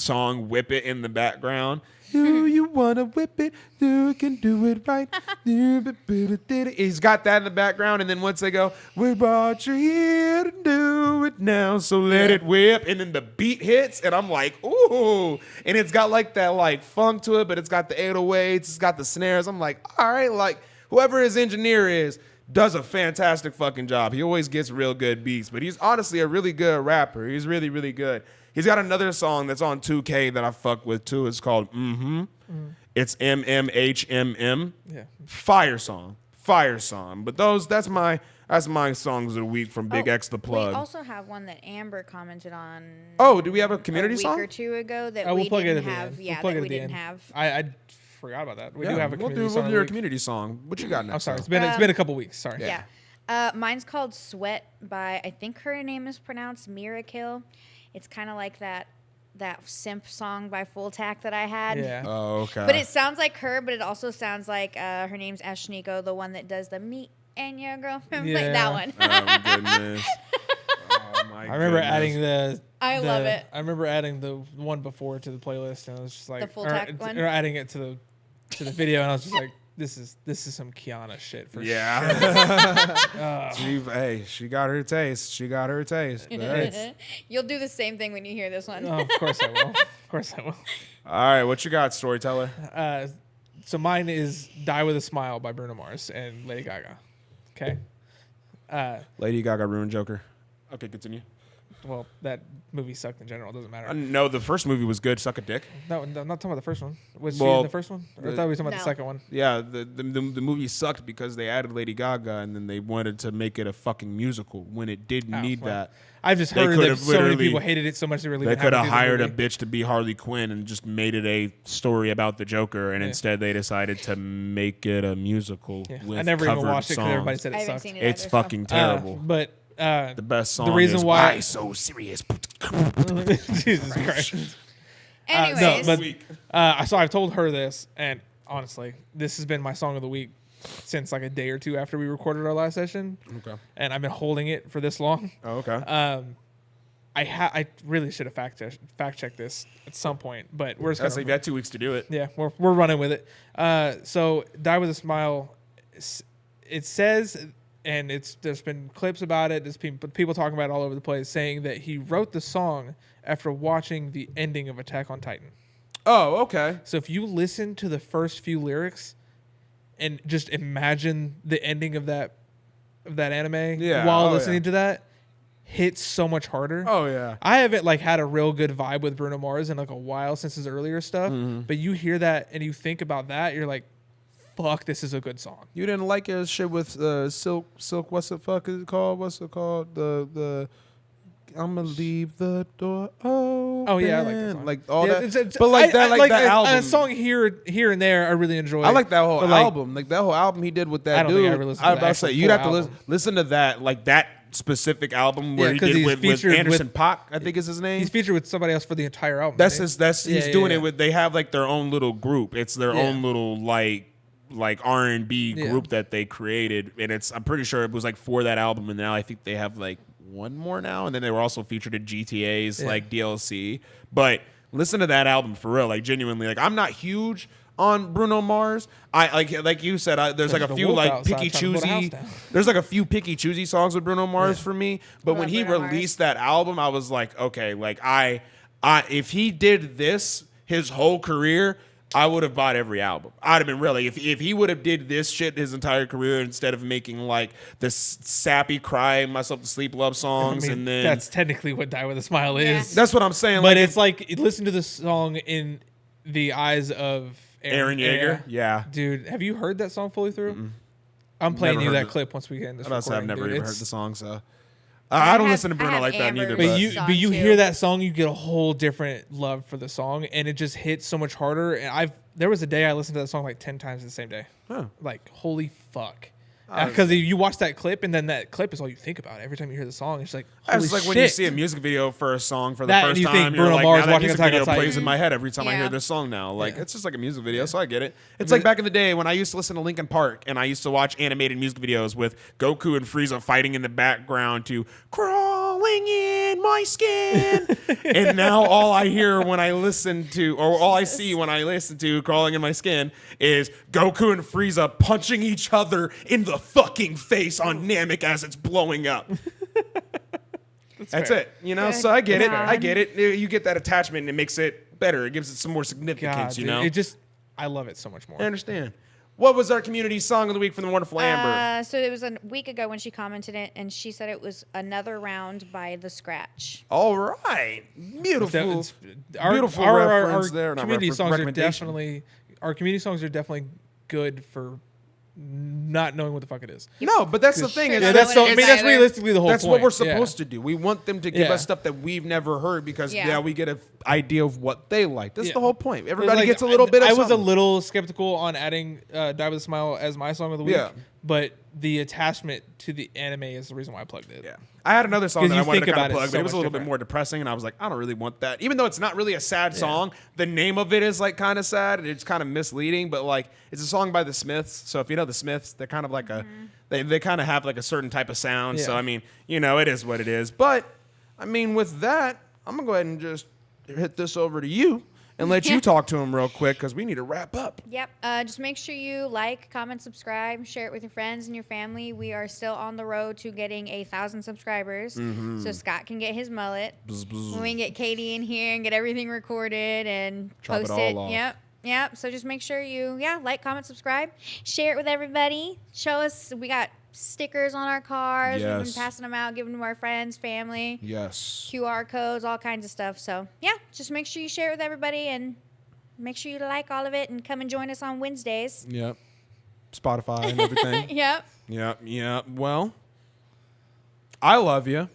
song "Whip It" in the background. Do you wanna whip it? You can do it right. He's got that in the background, and then once they go, "We brought you here to do it now, so let it whip," and then the beat hits, and I'm like, ooh, and it's got like that like funk to it, but it's got the 808s, it's got the snares. I'm like, all right, like whoever his engineer is does a fantastic fucking job. He always gets real good beats, but he's honestly a really good rapper. He's really, really good. He's got another song that's on 2K that I fuck with too. It's called It's MMHMM. Yeah. Fire song. But that's my songs of the week from Big X the Plug. We also have one that Amber commented on. Oh, do we have a community a week song? or two ago that We'll we plug it didn't at the have. end. Yeah, We'll plug that it we at the didn't end. have. I forgot about that. We do have a we'll community do song. of the your week. community song. What you got next? I'm sorry. though? It's been a couple weeks. Sorry. Yeah. Mine's called "Sweat" by I think her name is pronounced Mirakill. It's kind of like that simp song by Full Tack that I had. Yeah. Oh, okay. But it sounds like her, but it also sounds like her name's Ashniko, the one that does the "Me and Your Girlfriend," like Yeah. that one. Oh, goodness. Oh, my I remember goodness. adding the. I love it. I remember adding the one before to the playlist, and I was just like, The Full Tack one? or adding it to the video, and I was just like, this is some Kiana shit for Yeah. She got her taste. But- You'll do the same thing when you hear this one. sure. Oh, of course I will. Of course I will. All right, what you got, storyteller? So mine is "Die with a Smile" by Bruno Mars and Lady Gaga. Okay. Lady Gaga ruined Joker. Okay, continue. Well, that movie sucked in general. It doesn't matter. No, the first movie was good. Suck a dick. No, I'm not talking about the first one. Was she Well, in the first one? Or I thought we were talking about the No. second one. Yeah, the movie sucked because they added Lady Gaga and then they wanted to make it a fucking musical when it didn't need well, that. I've just They heard could that have so many literally- people hated it so much they really They didn't could have have to do the hired a movie. bitch to be Harley Quinn and just made it a story about the Joker, and instead they decided to make it a musical Yeah. with I never even covered watched it because everybody songs. said I it haven't sucked. seen it It's either, fucking terrible. But the best song reason is why- Why So Serious. Jesus Christ. Anyways, So I've told her this, and honestly, this has been my song of the week since like a day or two after we recorded our last session. Okay. And I've been holding it for this long. Oh, okay. I really should have fact checked this at some point, but we're just That's gonna, like you got 2 weeks to do it. yeah, we're running with it. So Die With a Smile, it says, and there's been clips about it. There's people talking about it all over the place, saying that he wrote the song after watching the ending of Attack on Titan. Oh, okay. So if you listen to the first few lyrics and just imagine the ending of that anime while listening to that, hits so much harder. Oh yeah. I haven't like had a real good vibe with Bruno Mars in like a while since his earlier stuff, but you hear that and you think about that, you're like, fuck, this is a good song. You didn't like his shit with Silk. What's the fuck is it called? What's it called? The I'm gonna leave the door open. Oh yeah, I like that song. Like all Yeah, that. But like that, like that album. A song here and there, I really enjoy. I like that whole But, like, album. Like that whole album he did with that I don't dude. think I ever listened to I was the about to say actual you'd have to full listen to that, like that specific album where Yeah, he 'cause did he's with featured Anderson with- Paak, I think is his name. He's featured with somebody else for the entire album. That's isn't his. he? That's Yeah, he's yeah, doing yeah. it with. They have like their own little group. It's their own little like R&B Yeah. group that they created, and it's. I'm pretty sure it was like for that album, and now I think they have like one more now, and then they were also featured in GTA's like DLC. But listen to that album for real, like genuinely. Like I'm not huge on Bruno Mars. I like you said. There's like There's a a few wolf like outside picky trying to put a house choosy. down. There's like a few picky choosy songs with Bruno Mars for me. But I when love he Bruno Mars. released that album, I was like, okay, like I if he did this his whole career, I would have bought every album. I'd have been really if he would have did this shit his entire career instead of making like this sappy cry myself to sleep love songs I mean, and then that's technically what Die With a Smile Yeah. is. that's what I'm saying. But like it's like listen to the song in the eyes of Aaron Yeager. Yeah. Dude, have you heard that song fully through? I'm playing Never you heard that it. clip once we get in this I've recording. never dude. even It's- heard the song, so I don't have- listen to I Bruno have like that Amber's neither. But But you song, but you too. hear that song, you get a whole different love for the song, and it just hits so much harder. And there was a day I listened to that song like 10 times in the same day. Huh. Like holy fuck. Because you watch that clip, and then that clip is all you think about every time you hear the song. It's like, holy it's like shit. when you see a music video for a song for the That, and first you think time, you're Bruno like, Mars now that watching music Attack on video Titan. plays in my head every time I Yeah. hear this song now. Like, Yeah. it's just like a music video, so I get it. It's like back in the day when I used to listen to Linkin Park, and I used to watch animated music videos with Goku and Frieza fighting in the background to Crawling in My Skin. And now all I hear when I listen to, or all I see when I listen to Crawling in My Skin is Goku and Frieza punching each other in the fucking face on Namek as it's blowing up. That's fair. it. You know, Good so I get it. God. I get it. You get that attachment and it makes it better. It gives it some more significance, God, you dude, know? it just I love it so much more. I understand. What was our community song of the week from the wonderful Amber? So it was a week ago when she commented it, and she said it was Another Round by The Scratch. All right. Beautiful. It's- Our, Beautiful our, reference our there, not community reference, songs are recommendation. definitely good for not knowing what the fuck it is. No, but that's the Sure thing. don't Is Yeah, know that's what so. it I is mean, that's either. realistically the whole that's point. what we're supposed to do. We want them to give Yeah. us stuff that we've never heard because Yeah. we get an idea of what they like. That's Yeah. the whole point. But, Everybody like, gets a little bit of I was a something. little skeptical on adding "Die with a Smile" as my song of the week. Yeah. But the attachment to the anime is the reason why I plugged it. Yeah. I had another song 'Cause that you I wanted to think kind of about it plug, so but it was a much little bit different. more depressing, and I was like, I don't really want that. Even though it's not really a sad song, the name of it is like kind of sad, and it's kind of misleading, but like it's a song by the Smiths. So if you know the Smiths, they're kind of like they kind of have like a certain type of sound. So Yeah. I mean, you know, it is what it is. But I mean, with that, I'm gonna go ahead and just hit this over to you and let you talk to him real quick because we need to wrap up. Yep. Just make sure you like, comment, subscribe, share it with your friends and your family. We are still on the road to getting 1,000 subscribers, so Scott can get his mullet. Bzz, bzz. When we can get Katie in here and get everything recorded and Chop it post all it. off. Yep. Yep. So just make sure you, like, comment, subscribe, share it with everybody. Show us. We got stickers on our cars. We've been Yes. passing them out, giving them to our friends, family. Yes. QR codes, all kinds of stuff. So, just make sure you share it with everybody and make sure you like all of it and come and join us on Wednesdays. Yep. Spotify and everything. Yep. Yep. Well, I love you.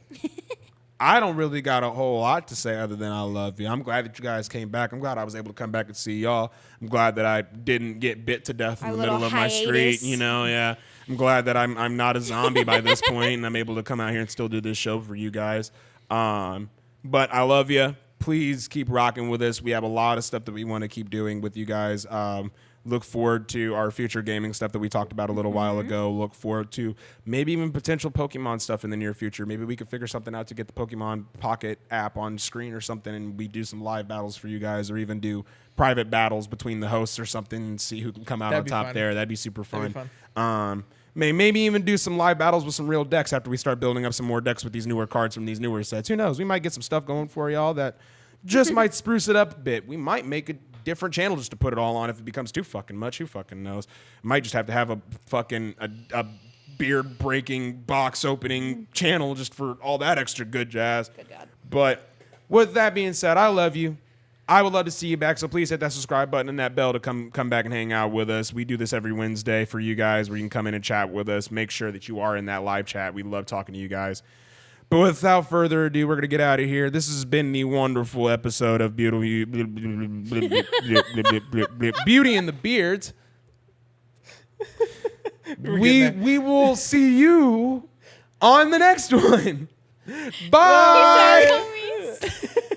I don't really got a whole lot to say other than I love you. I'm glad that you guys came back. I'm glad I was able to come back and see y'all. I'm glad that I didn't get bit to death in Our the middle little of my street. hiatus. Yeah. I'm glad that I'm not a zombie by this point, and I'm able to come out here and still do this show for you guys. But I love you. Please keep rocking with us. We have a lot of stuff that we want to keep doing with you guys. Look forward to our future gaming stuff that we talked about a little while ago. Look forward to maybe even potential Pokemon stuff in the near future. Maybe we could figure something out to get the Pokemon Pocket app on screen or something, and we do some live battles for you guys, or even do private battles between the hosts or something and see who can come out That'd on be top fun. there. That'd be super fun. That'd be Maybe even do some live battles with some real decks after we start building up some more decks with these newer cards from these newer sets. Who knows? We might get some stuff going for y'all that just might spruce it up a bit. We might make a different channel just to put it all on if it becomes too fucking much. Who fucking knows? Might just have to have a fucking a beard breaking box opening channel just for all that extra good jazz. Good God. But with that being said, I love you. I would love to see you back, so please hit that subscribe button and that bell to come back and hang out with us. We do this every Wednesday for you guys where you can come in and chat with us. Make sure that you are in that live chat. We love talking to you guys. But without further ado, we're going to get out of here. This has been the wonderful episode of Beauty and the Beards. We will see you on the next one. Bye. Homies.